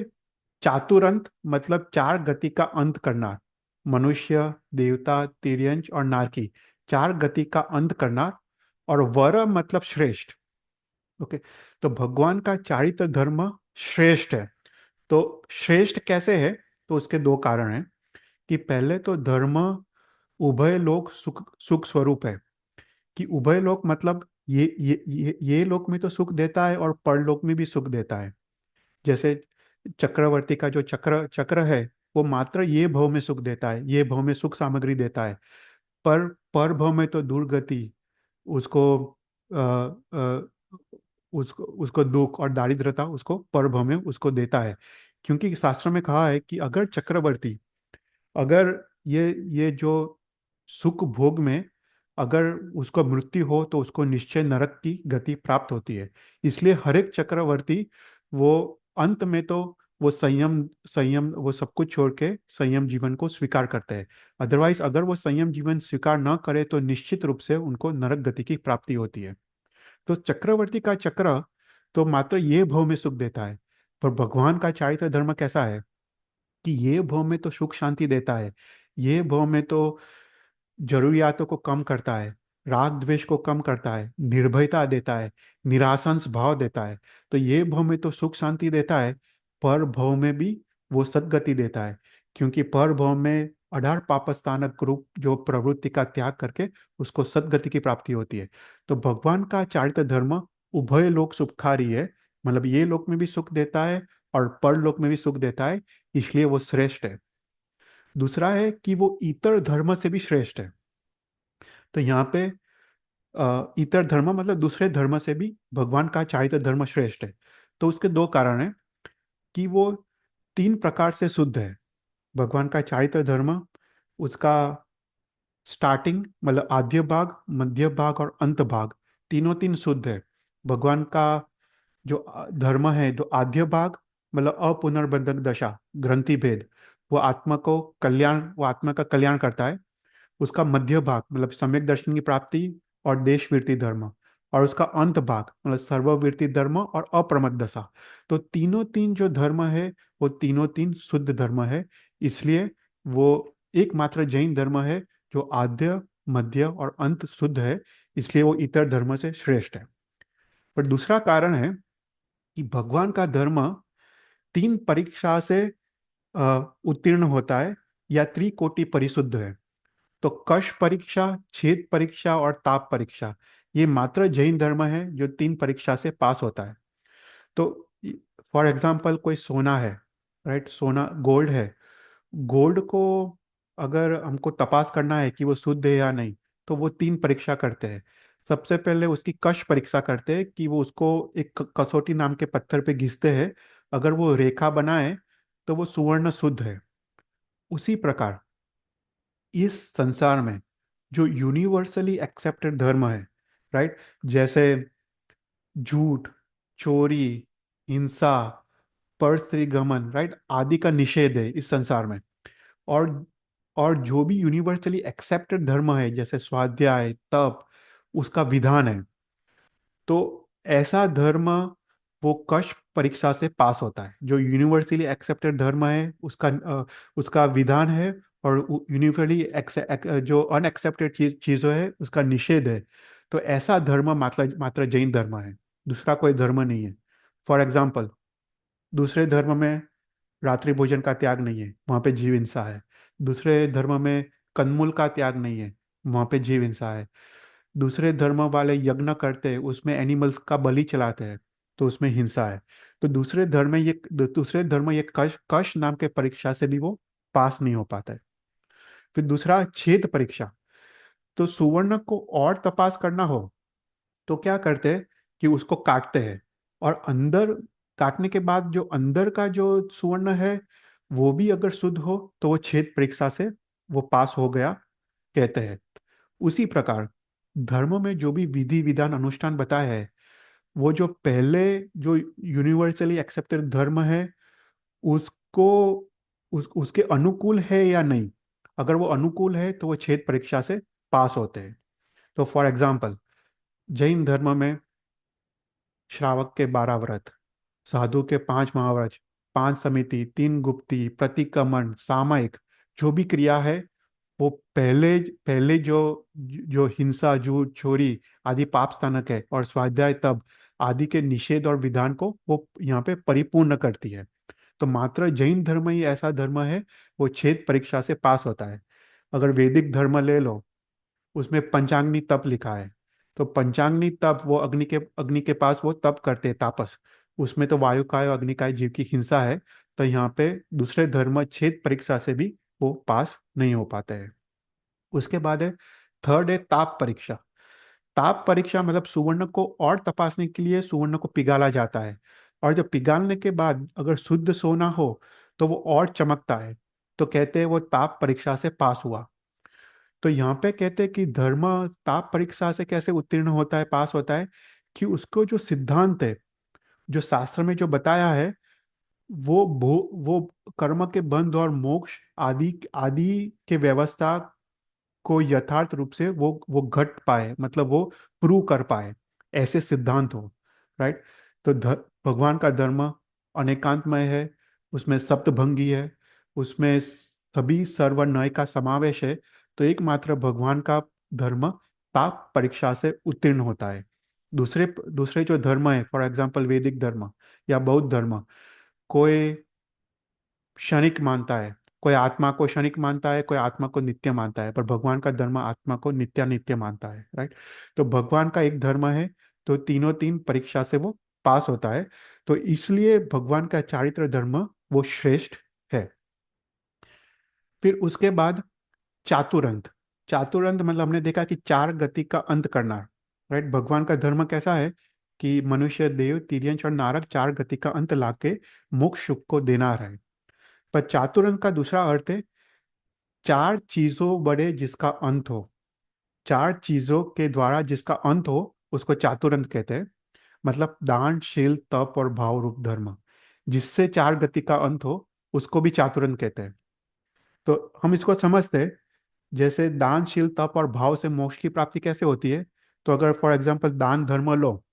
A: चातुरंत मतलब 4 गति का अंत करना, मनुष्य, देवता, तिर्यंच और नारकी, 4 गति का अंत करना। और वर मतलब श्रेष्ठ। ओके। तो भगवान का चारित्र धर्म श्रेष्ठ है। तो श्रेष्ठ कैसे है? तो उसके 2 कारण हैं। कि पहले तो धर्म उभय लोक सुख सुख स्वरूप है। कि उभय लोक मतलब ये लोक में तो सुख देता है, और परलोक में भी सुख देता है। जैसे चक्रवर्ती का जो चक्र चक्र है, वो मात्र ये भव में सुख देता है, ये भव में सुख सामग्री देता है। पर भव में तो दुर्गति, उसको आ, आ, उसको उसको दुख और दारिद्रता उसको पर भव में उसको देता है। क्योंकि शास्त्र में कहा है कि अगर चक्रवर्ती, अगर ये जो सुख भोग में, अगर उसको मृत्यु हो तो उसको निश्चय नरक की गति प्राप्त होती है। इसलिए हर एक चक्रवर्ती वो अंत में तो वो संयम संयम वो सब कुछ छोड़ के संयम जीवन को स्वीकार करते हैं। अदरवाइज अगर वो संयम जीवन स्वीकार ना करे तो निश्चित रूप से उनको नरक गति की प्राप्ति होती है। तो चक्रवर्ती का चक्र तो मात्र ये भव में सुख देता है। पर भगवान का चारित्र धर्म कैसा है? कि ये भव में तो सुख शांति देता है, ये भव में तो जरूरियातों को कम करता है, राग द्वेष को कम करता है, निर्भयता देता है, निराशंस भाव देता है। तो ये भव में तो सुख शांति देता है, पर भव में भी वो सद्गति देता है। क्योंकि पर भव में अडार पापस्थानक रूप जो प्रवृत्ति का त्याग करके उसको सद्गति की प्राप्ति होती है। तो भगवान का चारित्र धर्म उभय लोक सुखकारी है, मतलब ये लोक में भी सुख देता है और परलोक में भी सुख देता है, इसलिए वो श्रेष्ठ है। दूसरा है कि वो इतर धर्म से भी श्रेष्ठ है। तो यहाँ पे इतर धर्म मतलब दूसरे धर्म से भी भगवान का चारित्र धर्म श्रेष्ठ है। तो उसके 2 कारण हैं। कि वो 3 प्रकार से शुद्ध है। भगवान का चारित्र धर्म, उसका स्टार्टिंग मतलब आद्य भाग, मध्य भाग और अंत भाग, तीनों तीन शुद्ध है। भगवान का जो धर्म है, जो आद्य भाग मतलब अपुनर्बंधक दशा, ग्रंथि भेद, वो आत्मा का कल्याण करता है। उसका मध्य भाग मतलब सम्यक दर्शन की प्राप्ति और देशवृत्ति धर्म, और उसका अंत भाग मतलब सर्ववृत्ति धर्म और अप्रमद दशा। तो तीनों तीन जो धर्म है, वो तीनों तीन शुद्ध धर्म है। इसलिए वो एकमात्र जैन धर्म है जो आद्य, मध्य और अंत शुद्ध है, इसलिए वो इतर धर्म से श्रेष्ठ है। पर दूसरा कारण है कि भगवान का धर्म 3 परीक्षा से उत्तीर्ण होता है या त्रिकोटि परिशुद्ध है। तो कष परीक्षा, छेद परीक्षा और ताप परीक्षा, ये मात्र जैन धर्म है जो 3 परीक्षा से पास होता है। तो फॉर एग्जाम्पल कोई सोना है, राइट, सोना गोल्ड है। गोल्ड को अगर हमको तपास करना है कि वो शुद्ध है या नहीं, तो वो 3 परीक्षा करते हैं। सबसे पहले उसकी कश परीक्षा करते हैं कि वो उसको एक कसौटी नाम के पत्थर पे घिसते हैं। अगर वो रेखा बनाए तो वो सुवर्ण शुद्ध है। उसी प्रकार इस संसार में जो यूनिवर्सली एक्सेप्टेड धर्म है, राइट, जैसे झूठ, चोरी, हिंसा, परस्त्रीगमन, राइट, आदि का निषेध है इस संसार में। और और जो भी यूनिवर्सली एक्सेप्टेड धर्म है जैसे स्वाध्याय, तप, उसका विधान है। तो ऐसा धर्म वो कश परीक्षा से पास होता है। जो यूनिवर्सली एक्सेप्टेड धर्म है उसका विधान है, और यूनिवर्सली जो अनएक्सेप्टेड चीज़ों है उसका निषेध है। तो ऐसा धर्म मात्र मात्र जैन धर्म है, दूसरा कोई धर्म नहीं है। फॉर एग्जाम्पल, दूसरे धर्म में रात्रि भोजन का त्याग नहीं है, वहाँ पे जीव हिंसा है। दूसरे धर्म में कंदमूल का त्याग नहीं है, वहाँ पे जीव हिंसा है। दूसरे धर्म वाले यज्ञ करते हैं, उसमें एनिमल्स का बलि चलाते हैं, तो उसमें हिंसा है। तो दूसरे धर्म ये कश कश नाम के परीक्षा से भी वो पास नहीं हो पाता है। फिर दूसरा छेद परीक्षा। तो सुवर्ण को और तपास करना हो तो क्या करते हैं कि उसको काटते हैं, और अंदर काटने के बाद जो अंदर का जो सुवर्ण है वो भी अगर शुद्ध हो तो वो छेद परीक्षा से वो पास हो गया कहते हैं। उसी प्रकार धर्म में जो भी विधि विधान अनुष्ठान बताया है, वो जो पहले जो यूनिवर्सली एक्सेप्टेड धर्म है उसको उसके अनुकूल है या नहीं। अगर वो अनुकूल है तो वो छेद परीक्षा से पास होते हैं। तो फॉर एग्जाम्पल, जैन धर्म में श्रावक के 12 व्रत, साधु के 5 महाव्रत, 5 समिति, 3 गुप्ती, प्रतिक्रमण, सामयिक, जो भी क्रिया है वो पहले पहले जो जो हिंसा, झूठ, चोरी आदि पाप स्थानक है, और स्वाध्याय तप आदि के निषेध और विधान को वो यहाँ पे परिपूर्ण करती है। तो मात्र जैन धर्म ही ऐसा धर्म है वो छेद परीक्षा से पास होता है। अगर वैदिक धर्म ले लो, उसमें पंचाग्नि तप लिखा है। तो पंचाग्नि तप वो अग्नि के पास वो तप करते हैं, तापस। उसमें तो वायुकाय और अग्निकाय जीव की हिंसा है। तो यहाँ पे दूसरे धर्म छेद परीक्षा से भी वो पास नहीं हो पाते हैं। उसके बाद है थर्ड है ताप परीक्षा। ताप परीक्षा मतलब सुवर्ण को और तपासने के लिए सुवर्ण को पिघाला जाता है, और जब पिघालने के बाद अगर शुद्ध सोना हो तो वो और चमकता है। तो कहते हैं वो ताप परीक्षा से पास हुआ। तो यहाँ पे कहते हैं कि धर्म ताप परीक्षा से कैसे उत्तीर्ण होता है, पास होता है, कि उसको जो सिद्धांत है, जो शास्त्र में जो बताया है, वो कर्म के बंध और मोक्ष आदि आदि के व्यवस्था को यथार्थ रूप से वो घट पाए, मतलब वो प्रूव कर पाए, ऐसे सिद्धांत हो, राइट। तो भगवान का धर्म अनेकांतमय है, उसमें सप्तभंगी है, उसमें सभी सर्व नय का समावेश है। तो एकमात्र भगवान का धर्म पाप परीक्षा से उत्तीर्ण होता है। दूसरे दूसरे जो धर्म है, फॉर एग्जाम्पल वैदिक धर्म या बौद्ध धर्म, कोई क्षणिक मानता है, कोई आत्मा को क्षणिक मानता है, कोई आत्मा को नित्य मानता है, पर भगवान का धर्म आत्मा को नित्य मानता है, राइट। तो भगवान का एक धर्म है, तो तीनों 3 परीक्षा से वो पास होता है। तो इसलिए भगवान का चारित्र धर्म वो श्रेष्ठ है। फिर उसके बाद चातुरंत। चातुरंत मतलब हमने देखा कि 4 गति का अंत करना, राइट। भगवान का धर्म कैसा है कि मनुष्य, देव, तिर्यंच और नारद 4 गति का अंत लाके मोक्ष सुख को देना है। पर चातुरंग का दूसरा अर्थ है 4 चीजों बड़े जिसका अंत हो। 4 चीजों के द्वारा जिसका अंत हो उसको चातुरंग कहते हैं। मतलब दान, शील, तप और भाव रूप धर्म, जिससे 4 गति का अंत हो उसको भी चातुरंग कहते हैं। तो हम इसको समझते हैं, जैसे दान, शील, तप और भाव से मोक्ष की प्राप्ति कैसे होती है। तो अगर फॉर एग्जाम्पल दान धर्म लो,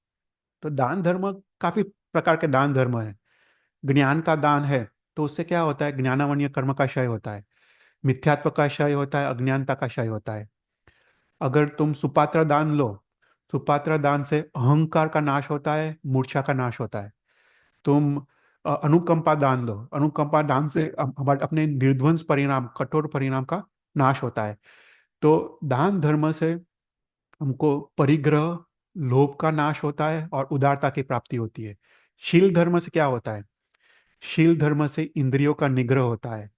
A: तो दान धर्म काफी प्रकार के दान धर्म है। ज्ञान का दान है, तो उससे क्या होता है, ज्ञानावन्य कर्म का क्षय होता है। मिथ्यात्व का क्षय होता है, अज्ञानता का क्षय होता है। अगर तुम सुपात्र दान लो, सुपात्र दान से अहंकार का नाश होता है, मूर्छा का नाश होता है। तुम अनुकंपा दान लो, अनुकंपा दान से हमारे अपने निर्ध्वंस परिणाम, कठोर परिणाम का नाश होता है। तो दान धर्म से हमको परिग्रह, लोभ का नाश होता है और उदारता की प्राप्ति होती है। शील धर्म से क्या होता है? शील धर्म से इंद्रियों का निग्रह होता है,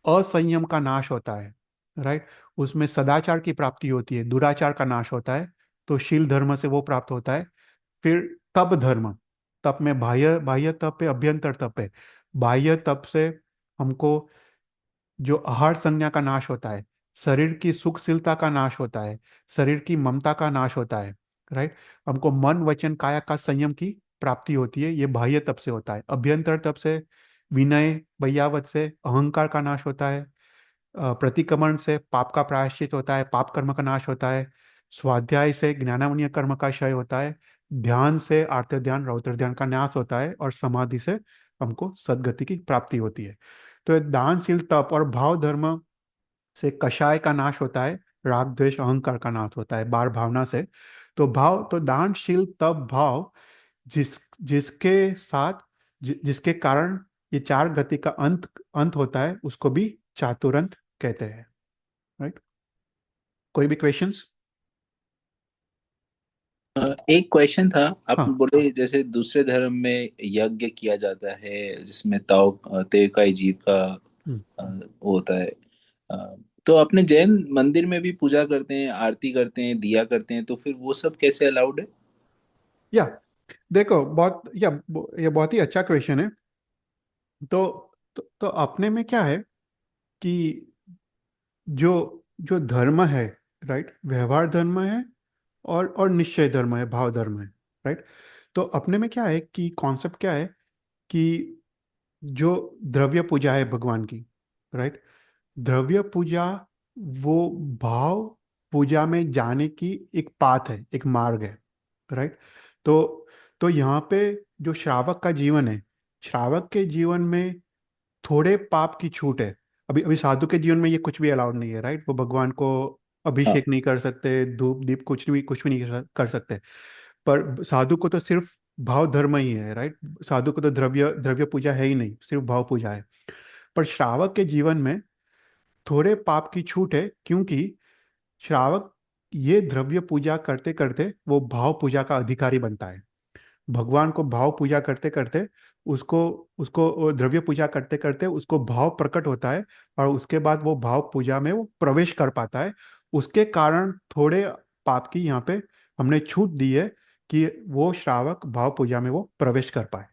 A: असंयम का नाश होता है, राइट। उसमें सदाचार की प्राप्ति होती है, दुराचार का नाश होता है। तो शील धर्म से वो प्राप्त होता है। फिर तप धर्म, तप में बाह्य बाह्य तप है, अभ्यंतर तप है। बाह्य तप से हमको जो आहार संज्ञा का नाश होता है, शरीर की सुखशीलता का नाश होता है, शरीर की ममता का नाश होता है, राइट। हमको मन वचन काया का संयम की प्राप्ति होती है, ये बाह्य तप से होता है। अभ्यंतर तप से विनय वैयावत से अहंकार का नाश होता है। प्रतिक्रमण से पाप का प्रायश्चित होता है, पाप कर्म का नाश होता है। स्वाध्याय से ज्ञानावनीय कर्म का क्षय होता है। ध्यान से आर्त ध्यान रौद्र ध्यान का नाश होता है, और समाधि से हमको सदगति की प्राप्ति होती है। तो ये दानशील तप और भाव धर्म से कषाय का नाश होता है, राग द्वेष अहंकार का नाश होता है बार भावना से। तो भाव, तो दानशील तप भाव, जिसके साथ जिसके कारण ये चार गति का अंत अंत होता है, उसको भी चातुरंत कहते हैं, राइट। कोई भी क्वेश्चंस?
C: एक क्वेश्चन था। आप
A: हाँ।
C: बोले जैसे दूसरे धर्म में यज्ञ किया जाता है जिसमें ताव तेकाई जीव का
A: हम्म,
C: वो होता है। अ, तो अपने जैन मंदिर में भी पूजा करते हैं, आरती करते हैं, दिया करते हैं, तो फिर वो सब कैसे अलाउड है?
A: या देखो, ये बहुत ही अच्छा क्वेश्चन है। तो तो अपने में क्या है कि जो जो धर्म है, राइट, व्यवहार धर्म है और निश्चय धर्म है, भाव धर्म है, राइट। तो अपने में क्या है कि कॉन्सेप्ट क्या है कि जो द्रव्य पूजा है भगवान की, राइट, द्रव्य पूजा वो भाव पूजा में जाने की एक पाथ है, एक मार्ग है, राइट। तो यहाँ पे जो श्रावक का जीवन है, श्रावक के जीवन में थोड़े पाप की छूट है। अभी अभी साधु के जीवन में ये कुछ भी अलाउड नहीं है, राइट। वो भगवान को
C: हाँ।
A: अभिषेक नहीं कर सकते, धूप दीप कुछ भी नहीं कर सकते। पर साधु को तो सिर्फ भाव धर्म ही है, राइट। साधु को तो द्रव्य द्रव्य पूजा है ही नहीं, सिर्फ भाव पूजा है। पर श्रावक के जीवन में थोड़े पाप की छूट है, क्योंकि श्रावक ये द्रव्य पूजा करते करते वो भाव पूजा का अधिकारी बनता है। भगवान को भाव पूजा करते करते उसको उसको वो द्रव्य पूजा करते करते उसको भाव प्रकट होता है, और उसके बाद वो भाव पूजा में वो प्रवेश कर पाता है। उसके कारण थोड़े पाप की यहाँ पे हमने छूट दी है कि वो श्रावक भाव पूजा में वो प्रवेश कर पाए।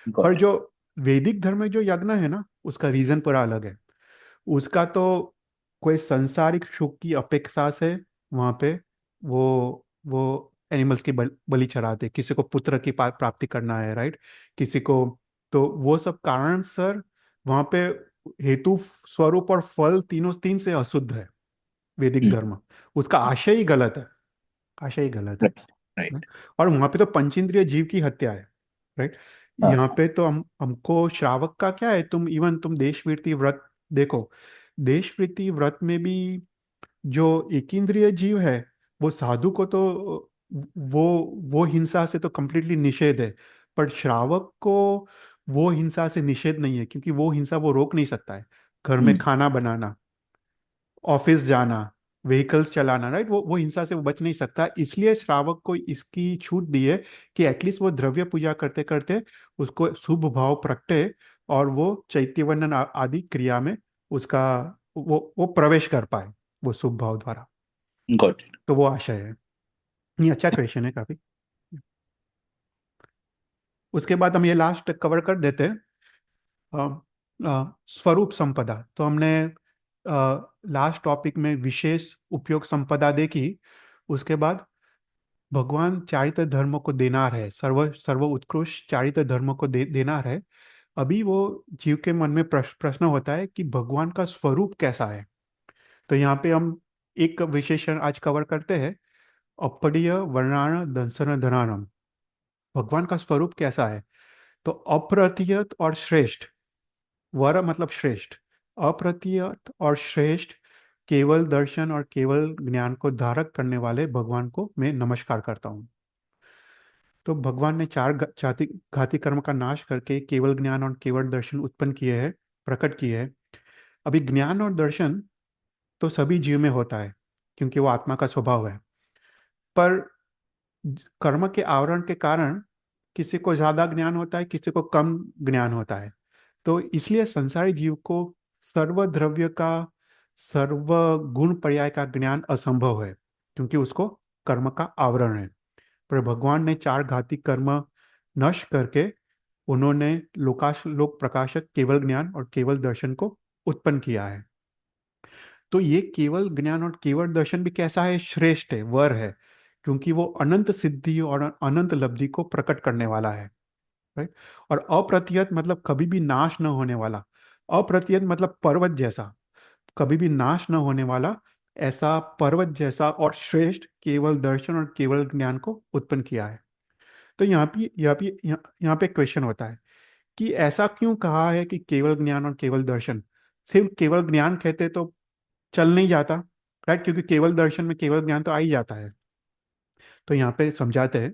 A: पर
C: गॉट
A: जो वैदिक धर्म में जो यज्ञ है ना, उसका रीजन पूरा अलग है। उसका तो कोई सांसारिक सुख की अपेक्षा से वहां पे वो एनिमल्स की बलि चढ़ाते, किसी को पुत्र की प्राप्ति करना है, राइट, किसी को। तो वो सब कारण सर वहां पे हेतु स्वरूप और फल तीनों तीन से अशुद्ध है वैदिक
C: राइट।
A: धर्म। उसका आशय ही गलत है, आशय ही गलत है।
C: राइट।
A: और वहां पे तो पंचेंद्रिय जीव की हत्या है, राइट।
C: हाँ।
A: यहाँ पे तो हमको श्रावक का क्या है, तुम इवन तुम देशवृत्ति व्रत देखो। देशवृत्ति व्रत में भी जो एक इंद्रिय जीव है, वो साधु को तो वो वो हिंसा से तो कंप्लीटली निषेध है। पर श्रावक को वो हिंसा से निषेध नहीं है, क्योंकि वो हिंसा वो रोक नहीं सकता है। घर में
C: हम्म।
A: खाना बनाना, ऑफिस जाना, व्हीकल्स चलाना, राइट, वो हिंसा से वो बच नहीं सकता। इसलिए श्रावक को इसकी छूट दी है कि एटलीस्ट वो द्रव्य पूजा करते करते उसको शुभ भाव प्रगटे, और वो चैत्यवंदन आदि क्रिया में उसका वो प्रवेश कर पाए, वो शुभ भाव द्वारा।
C: Got it.
A: तो वो आशय है। ये अच्छा क्वेश्चन है काफी। उसके बाद हम ये लास्ट कवर कर देते हैं। स्वरूप संपदा, तो हमने लास्ट टॉपिक में विशेष उपयोग संपदा देखी। उसके बाद भगवान चारित्र धर्म को देनार है, सर्व सर्व उत्कृष्ट चारित्र धर्म को देनार है। अभी वो जीव के मन में प्रश्न होता है कि भगवान का स्वरूप कैसा है। तो यहाँ पे हम एक विशेषण आज कवर करते हैं, अपरीय वर्णाण दंसन धनानम। भगवान का स्वरूप कैसा है? तो अप्रतिहत और श्रेष्ठ, वर मतलब श्रेष्ठ, अप्रतिहत और श्रेष्ठ केवल दर्शन और केवल ज्ञान को धारक करने वाले भगवान को मैं नमस्कार करता हूँ। तो भगवान ने चार जाति घाती कर्म का नाश करके केवल ज्ञान और केवल दर्शन उत्पन्न किए हैं, प्रकट किए हैं। अभी ज्ञान और दर्शन तो सभी जीव में होता है, क्योंकि वो आत्मा का स्वभाव है। पर कर्म के आवरण के कारण किसी को ज्यादा ज्ञान होता है, किसी को कम ज्ञान होता है। तो इसलिए संसारी जीव को सर्वद्रव्य का, सर्व गुण पर्याय का ज्ञान असंभव है, क्योंकि उसको कर्म का आवरण है। पर भगवान ने चार घाती कर्म नष्ट करके उन्होंने लोक प्रकाशक केवल ज्ञान और केवल दर्शन को उत्पन्न किया है। तो ये केवल ज्ञान और केवल दर्शन भी कैसा है? श्रेष्ठ है, वर है, क्योंकि वो अनंत सिद्धि और अनंत लब्धि को प्रकट करने वाला है। राइट। और अप्रतिहत मतलब कभी भी नाश न होने वाला। अप्रतिहत मतलब पर्वत जैसा, कभी भी नाश न होने वाला, ऐसा पर्वत जैसा और श्रेष्ठ केवल दर्शन और केवल ज्ञान को उत्पन्न किया है। तो यहाँ पे क्वेश्चन होता है कि ऐसा क्यों कहा है कि केवल ज्ञान और केवल दर्शन? सिर्फ केवल ज्ञान कहते तो चल नहीं जाता, राइट? क्योंकि केवल दर्शन में केवल ज्ञान तो आ ही जाता है। तो यहाँ पे समझाते हैं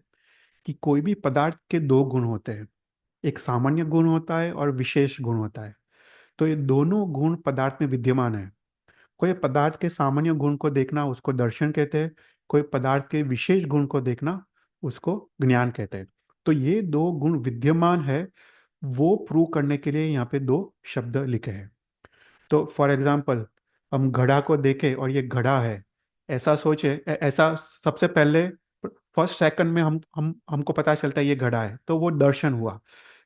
A: कि कोई भी पदार्थ के दो गुण होते हैं, एक सामान्य गुण होता है और विशेष गुण होता है। तो ये दोनों गुण पदार्थ में विद्यमान है। कोई पदार्थ के सामान्य गुण को देखना उसको दर्शन कहते हैं, कोई पदार्थ के विशेष गुण को देखना उसको ज्ञान कहते हैं। तो ये दो गुण विद्यमान है, वो प्रूव करने के लिए यहाँ पे दो शब्द लिखे हैं। तो फॉर एग्जाम्पल, हम घड़ा को देखें और ये घड़ा है, ऐसा सोचे, ऐसा सबसे पहले फर्स्ट सेकंड में हम हमको पता चलता है ये घड़ा है, तो वो दर्शन हुआ।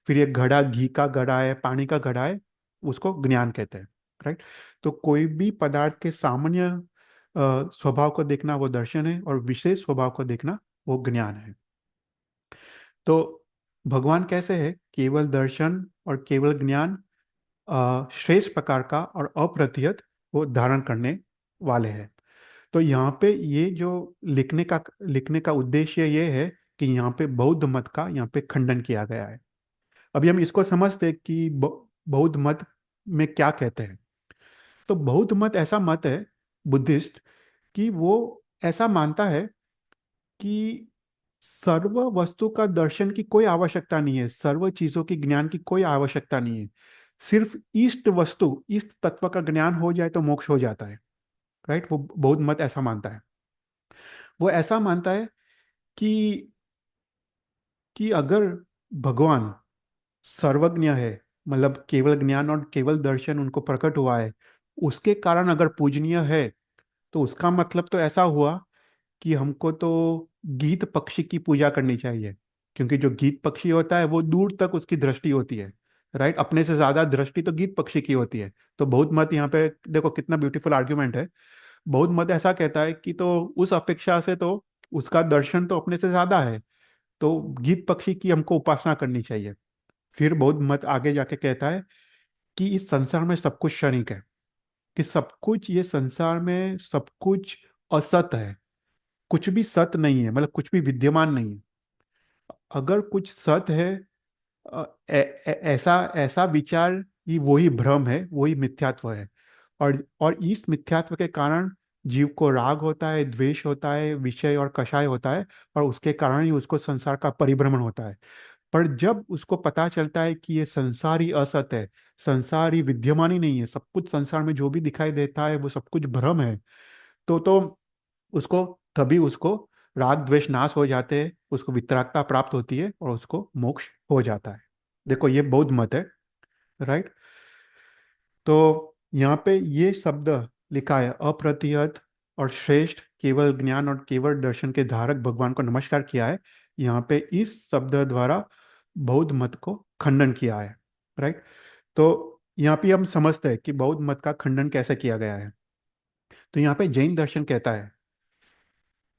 A: फिर ये घड़ा घी का घड़ा है, पानी का घड़ा है, उसको ज्ञान कहते हैं। राइट। तो कोई भी पदार्थ के सामान्य स्वभाव को देखना वो दर्शन है, और विशेष स्वभाव को देखना वो ज्ञान है। तो भगवान कैसे है? केवल दर्शन और केवल ज्ञान श्रेष्ठ प्रकार का और अप्रतिहत वो धारण करने वाले हैं। तो यहाँ पे ये जो लिखने का उद्देश्य ये है कि यहाँ पे बौद्ध मत का यहाँ पे खंडन किया गया है। अभी हम इसको समझते हैं कि बौद्ध मत में क्या कहते हैं। तो बौद्ध मत ऐसा मत है, बुद्धिस्ट, कि वो ऐसा मानता है कि सर्व वस्तु का दर्शन की कोई आवश्यकता नहीं है, सर्व चीजों की ज्ञान की कोई आवश्यकता नहीं है। सिर्फ इष्ट वस्तु, इष्ट तत्व का ज्ञान हो जाए तो मोक्ष हो जाता है। राइट। वो बौद्ध मत ऐसा मानता है। वो ऐसा मानता है कि अगर भगवान सर्वज्ञ है, मतलब केवल ज्ञान और केवल दर्शन उनको प्रकट हुआ है, उसके कारण अगर पूजनीय है, तो उसका मतलब तो ऐसा हुआ कि हमको तो गीत पक्षी की पूजा करनी चाहिए। क्योंकि जो गीत पक्षी होता है वो दूर तक उसकी दृष्टि होती है। राइट। अपने से ज्यादा दृष्टि तो गीत पक्षी की होती है। तो बौद्ध मत यहाँ पे देखो कितना ब्यूटीफुल आर्ग्यूमेंट है। बौद्ध मत ऐसा कहता है कि तो उस अपेक्षा से तो उसका दर्शन तो अपने से ज्यादा है, तो गीत पक्षी की हमको उपासना करनी चाहिए। फिर बौद्ध मत आगे जाके कहता है कि इस संसार में सब कुछ क्षणिक है, कि सब कुछ, ये संसार में सब कुछ असत है, कुछ भी सत नहीं है, मतलब कुछ भी विद्यमान नहीं है। अगर कुछ सत है, ऐसा ऐसा विचार, ये वही भ्रम है, वही मिथ्यात्व है। और इस मिथ्यात्व के कारण जीव को राग होता है, द्वेष होता है, विषय और कषाय होता है, और उसके कारण ही उसको संसार का परिभ्रमण होता है। पर जब उसको पता चलता है कि ये संसार ही असत है, संसार ही विद्यमान ही नहीं है, सब कुछ संसार में जो भी दिखाई देता है वो सब कुछ भ्रम है, तो उसको तभी उसको राग द्वेष नाश हो जाते हैं, उसको वितरागता प्राप्त होती है और उसको मोक्ष हो जाता है। देखो ये बौद्ध मत है। राइट। तो यहाँ पे ये शब्द लिखा है, अप्रतिहत और श्रेष्ठ केवल ज्ञान और केवल दर्शन के धारक भगवान को नमस्कार किया है। यहाँ पे इस शब्द द्वारा बौद्ध मत को खंडन किया है। राइट। तो यहाँ पे हम समझते हैं कि बौद्ध मत का खंडन कैसे किया गया है। तो यहाँ पे जैन दर्शन कहता है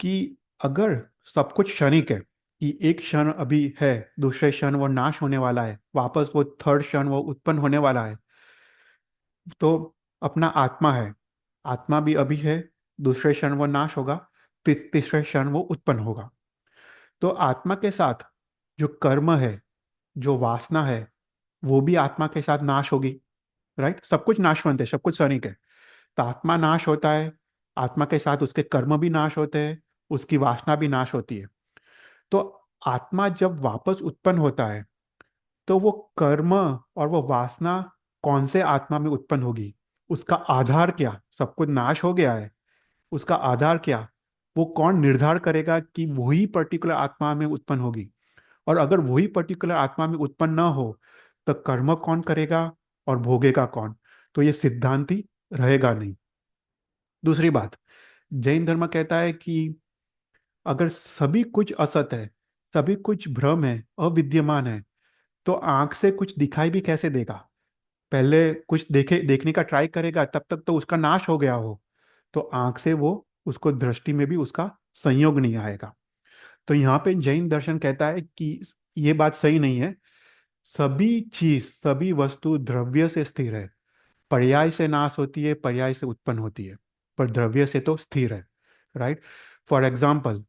A: कि अगर सब कुछ क्षणिक है, कि एक क्षण अभी है, दूसरे क्षण वो नाश होने वाला है, वापस वो थर्ड क्षण वो उत्पन्न होने वाला है, तो अपना आत्मा है, आत्मा भी अभी है, दूसरे क्षण वो नाश होगा, तीसरे क्षण वो उत्पन्न होगा। तो आत्मा के साथ जो कर्म है, जो वासना है, वो भी आत्मा के साथ नाश होगी। राइट। सब कुछ नाशवंत है, सब कुछ क्षणिक है। तो आत्मा नाश होता है, आत्मा के साथ उसके कर्म भी नाश होते हैं, उसकी वासना भी नाश होती है। तो आत्मा जब वापस उत्पन्न होता है, तो वो कर्म और वो वासना कौन से आत्मा में उत्पन्न होगी, उसका आधार क्या, सब कुछ नाश हो गया है, उसका आधार क्या, वो कौन निर्धार करेगा कि वही पर्टिकुलर आत्मा में उत्पन्न होगी। और अगर वही पर्टिकुलर आत्मा में उत्पन्न ना हो, तो कर्म कौन करेगा और भोगेगा कौन। तो ये सिद्धांति रहेगा नहीं। दूसरी बात, जैन धर्म कहता है कि अगर सभी कुछ असत है, सभी कुछ भ्रम है, अविद्यमान है, तो आंख से कुछ दिखाई भी कैसे देगा। पहले कुछ देखने का ट्राई करेगा, तब तक तो उसका नाश हो गया हो, तो आंख से वो उसको दृष्टि में भी उसका संयोग नहीं आएगा। तो यहाँ पे जैन दर्शन कहता है कि ये बात सही नहीं है। सभी चीज, सभी वस्तु द्रव्य से स्थिर है, पर्याय से नाश होती है, पर्याय से उत्पन्न होती है, पर द्रव्य से तो स्थिर है। राइट। फॉर एग्जाम्पल,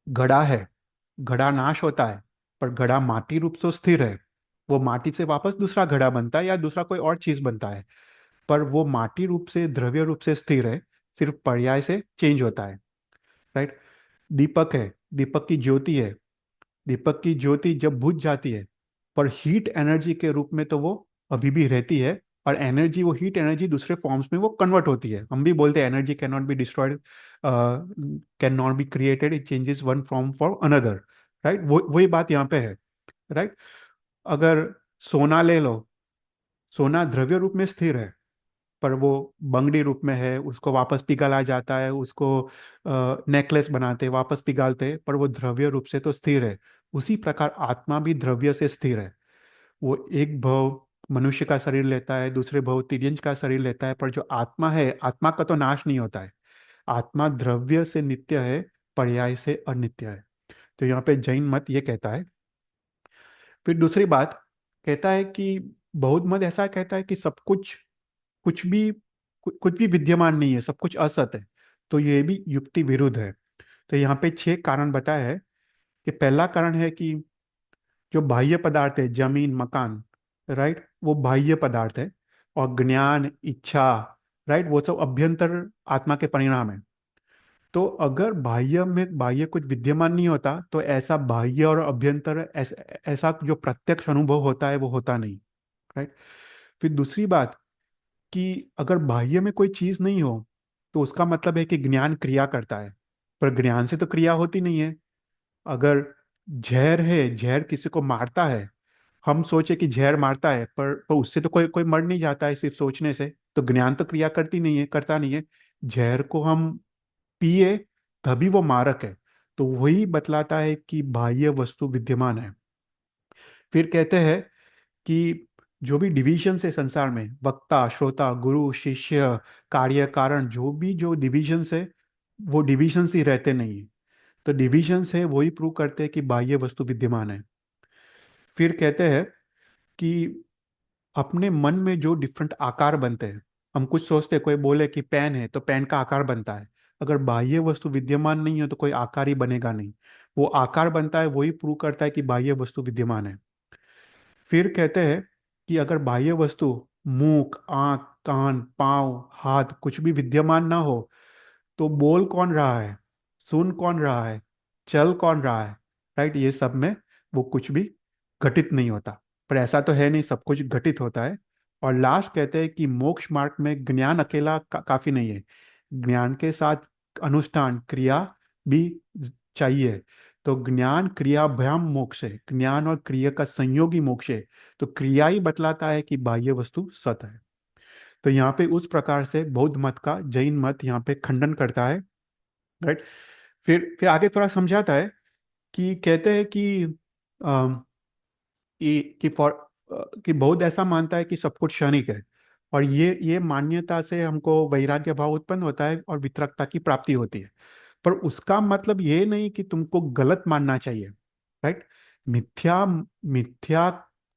A: घड़ा है, घड़ा नाश होता है, पर घड़ा माटी रूप से स्थिर है। वो माटी से वापस दूसरा घड़ा बनता है या दूसरा कोई और चीज बनता है, पर वो माटी रूप से, द्रव्य रूप से स्थिर है, सिर्फ पर्याय से चेंज होता है। राइट। दीपक है, दीपक की ज्योति है, दीपक की ज्योति जब बुझ जाती है, पर हीट एनर्जी के रूप में तो वो अभी भी रहती है, और एनर्जी, वो हीट एनर्जी दूसरे फॉर्म्स में वो कन्वर्ट होती है। हम भी बोलते हैं energy can not be destroyed, can not be created, it changes one form for another. Right, वो वही बात यहाँ पे है। राइट। अगर सोना ले लो, सोना द्रव्य रूप में स्थिर है, पर वो बंगड़ी रूप में है, उसको वापस पिघला जाता है, उसको नेकलेस बनाते, वापस पिघालते, पर वो द्रव्य रूप से तो स्थिर है। उसी प्रकार आत्मा भी द्रव्य से स्थिर है। वो एक भव मनुष्य का शरीर लेता है, दूसरे भव तिर्यंज का शरीर लेता है, पर जो आत्मा है, आत्मा का तो नाश नहीं होता है। आत्मा द्रव्य से नित्य है, पर्याय से अनित्य है। तो यहाँ पे जैन मत ये कहता है। फिर दूसरी बात, कहता है कि बौद्ध मत ऐसा कहता है कि सब कुछ, कुछ भी कुछ भी विद्यमान नहीं है, सब कुछ असत है। तो ये भी युक्ति विरुद्ध है। तो यहाँ पे 6 कारण बताया है। कि पहला कारण है कि जो बाह्य पदार्थ है, जमीन, मकान, राइट, वो बाह्य पदार्थ है। और ज्ञान, इच्छा, राइट, वो सब अभ्यंतर आत्मा के परिणाम है। तो अगर बाह्य में, बाह्य कुछ विद्यमान नहीं होता, तो ऐसा बाह्य और अभ्यंतर ऐसा जो प्रत्यक्ष अनुभव होता है वो होता नहीं। राइट। फिर दूसरी बात, कि अगर बाह्य में कोई चीज नहीं हो, तो उसका मतलब है कि ज्ञान क्रिया करता है, पर ज्ञान से तो क्रिया होती नहीं है। अगर जहर है, जहर किसी को मारता है, हम सोचे कि जहर मारता है, पर उससे तो कोई कोई मर नहीं जाता है सिर्फ सोचने से, तो ज्ञान तो क्रिया करती नहीं है, करता नहीं है। जहर को हम पिए, तभी वो मारक है। तो वही बतलाता है कि बाह्य वस्तु विद्यमान है। फिर कहते हैं कि जो भी डिविजन है संसार में, वक्ता, श्रोता, गुरु, शिष्य, कार्य, कारण, जो भी जो डिविजन है, वो डिविजन ही रहते नहीं है। तो डिविजन है वही प्रूव करते हैं कि बाह्य वस्तु विद्यमान है। फिर कहते हैं कि अपने मन में जो डिफरेंट आकार बनते हैं, हम कुछ सोचते हैं, कोई बोले कि पेन है, तो पेन का आकार बनता है। अगर बाह्य वस्तु विद्यमान नहीं है, तो कोई आकार ही बनेगा नहीं। वो आकार बनता है, वही प्रूव करता है कि बाह्य वस्तु विद्यमान है। फिर कहते हैं कि अगर बाह्य वस्तु, मुंह, आंख, कान, पांव, हाथ, कुछ भी विद्यमान ना हो, तो बोल कौन रहा है, सुन कौन रहा है, चल कौन रहा है। राइट, ये सब में वो कुछ भी घटित नहीं होता। पर ऐसा तो है नहीं, सब कुछ घटित होता है। और लास्ट कहते हैं कि मोक्ष मार्ग में ज्ञान अकेला काफी नहीं है, ज्ञान के साथ अनुष्ठान, क्रिया भी चाहिए। तो ज्ञान क्रियाभ्याम मोक्ष है, ज्ञान और क्रिया का संयोगी मोक्ष है। तो क्रिया ही बतलाता है कि बाह्य वस्तु सत है। तो यहाँ पे उस प्रकार से बौद्ध मत का जैन मत यहाँ पे खंडन करता है। राइट। फिर आगे थोड़ा समझाता है, कि कहते हैं कि कि फॉर, कि बौद्ध ऐसा मानता है कि सब कुछ क्षणिक है। और ये मान्यता से हमको वैराग्य भाव उत्पन्न होता है और वितरकता की प्राप्ति होती है। पर उसका मतलब ये नहीं कि तुमको गलत मानना चाहिए। राइट। मिथ्या मिथ्या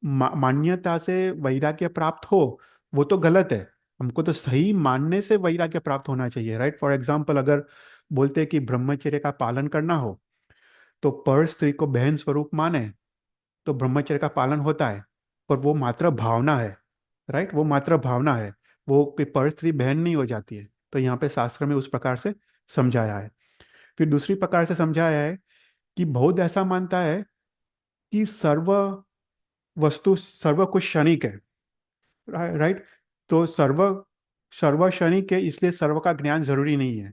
A: मान्यता से वैराग्य प्राप्त हो, वो तो गलत है। हमको तो सही मानने से वैराग्य प्राप्त होना चाहिए। राइट। फॉर एग्जाम्पल, अगर बोलते हैं कि ब्रह्मचर्य का पालन करना हो, तो पर स्त्री को बहन स्वरूप माने, तो ब्रह्मचर्य का पालन होता है। पर वो मात्र भावना है। राइट, वो मात्र भावना है। वो कोई परस्त्री बहन नहीं हो जाती है। तो यहाँ पे शास्त्र में उस प्रकार से समझाया है। फिर दूसरी प्रकार से समझाया है कि बौद्ध ऐसा मानता है कि सर्व वस्तु सर्व कुछ क्षणिक है, राइट। तो सर्व सर्व क्षणिक है, इसलिए सर्व का ज्ञान जरूरी नहीं है।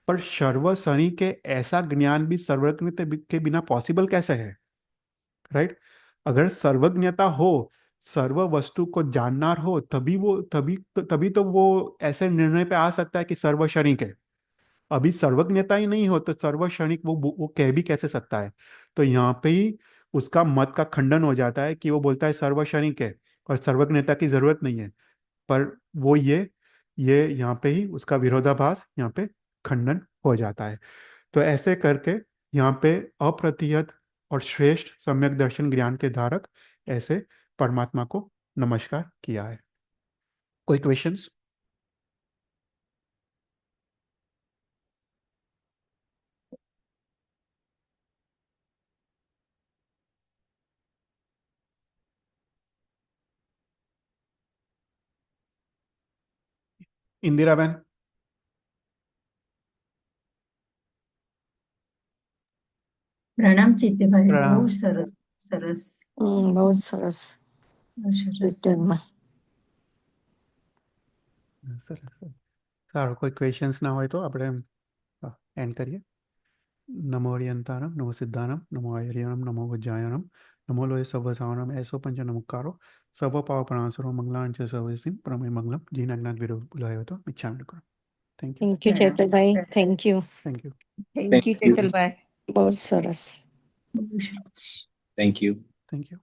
A: पर सर्व क्षणिक के ऐसा ज्ञान भी सर्वज्ञ के बिना पॉसिबल कैसे है, राइट। अगर सर्वज्ञता हो, सर्व वस्तु को जानना हो, तभी तो वो ऐसे निर्णय पे आ सकता है कि सर्व क्षणिक है। अभी सर्वज्ञता ही नहीं हो तो सर्व क्षणिक वो कह भी कैसे सकता है। तो यहाँ पे ही उसका मत का खंडन हो जाता है कि वो बोलता है सर्व क्षणिक है और सर्वज्ञता की जरूरत नहीं है। पर वो ये यहाँ पे ही उसका विरोधाभास यहाँ पे खंडन हो जाता है। तो ऐसे करके यहाँ पे अप्रतिहत और श्रेष्ठ सम्यक दर्शन ज्ञान के धारक ऐसे परमात्मा को नमस्कार किया है। कोई क्वेश्चंस? इंदिरा बहन?
D: પ્રણામ ચિત્તભાઈ,
A: પ્રણામ.
D: બહુ સરસ સરસ
E: બહુ જ સરસ
D: બહુ સરસ.
E: રિટર્નમાં.
A: સરસ. સારું, કોઈ ક્વેશ્ચન્સ ના હોય તો આપણે એન્ડ કરીએ. નમો હરિયંતારમ, નમો સિદ્ધાનમ, નમો હરિયમ, નમો વજ્જાયનમ, નમો લોય સર્વ સાવનમ, એસો પંચ નમુકારો, સર્વ પાવ પ્રણાસરો, મંગલાંચ સર્વસિન, પ્રમેય મંગલમ, જીન અજ્ઞાત વિરોધ બોલાયો તો મિચ્છામિ કરો. Thank you.
E: થેન્ક યુ ચેતરભાઈ, thank you.
A: Thank you.
F: Thank you ચેતલભાઈ.
E: બહુ જ સરસ.
D: બહુ સરસ.
C: Thank you.
A: Thank you.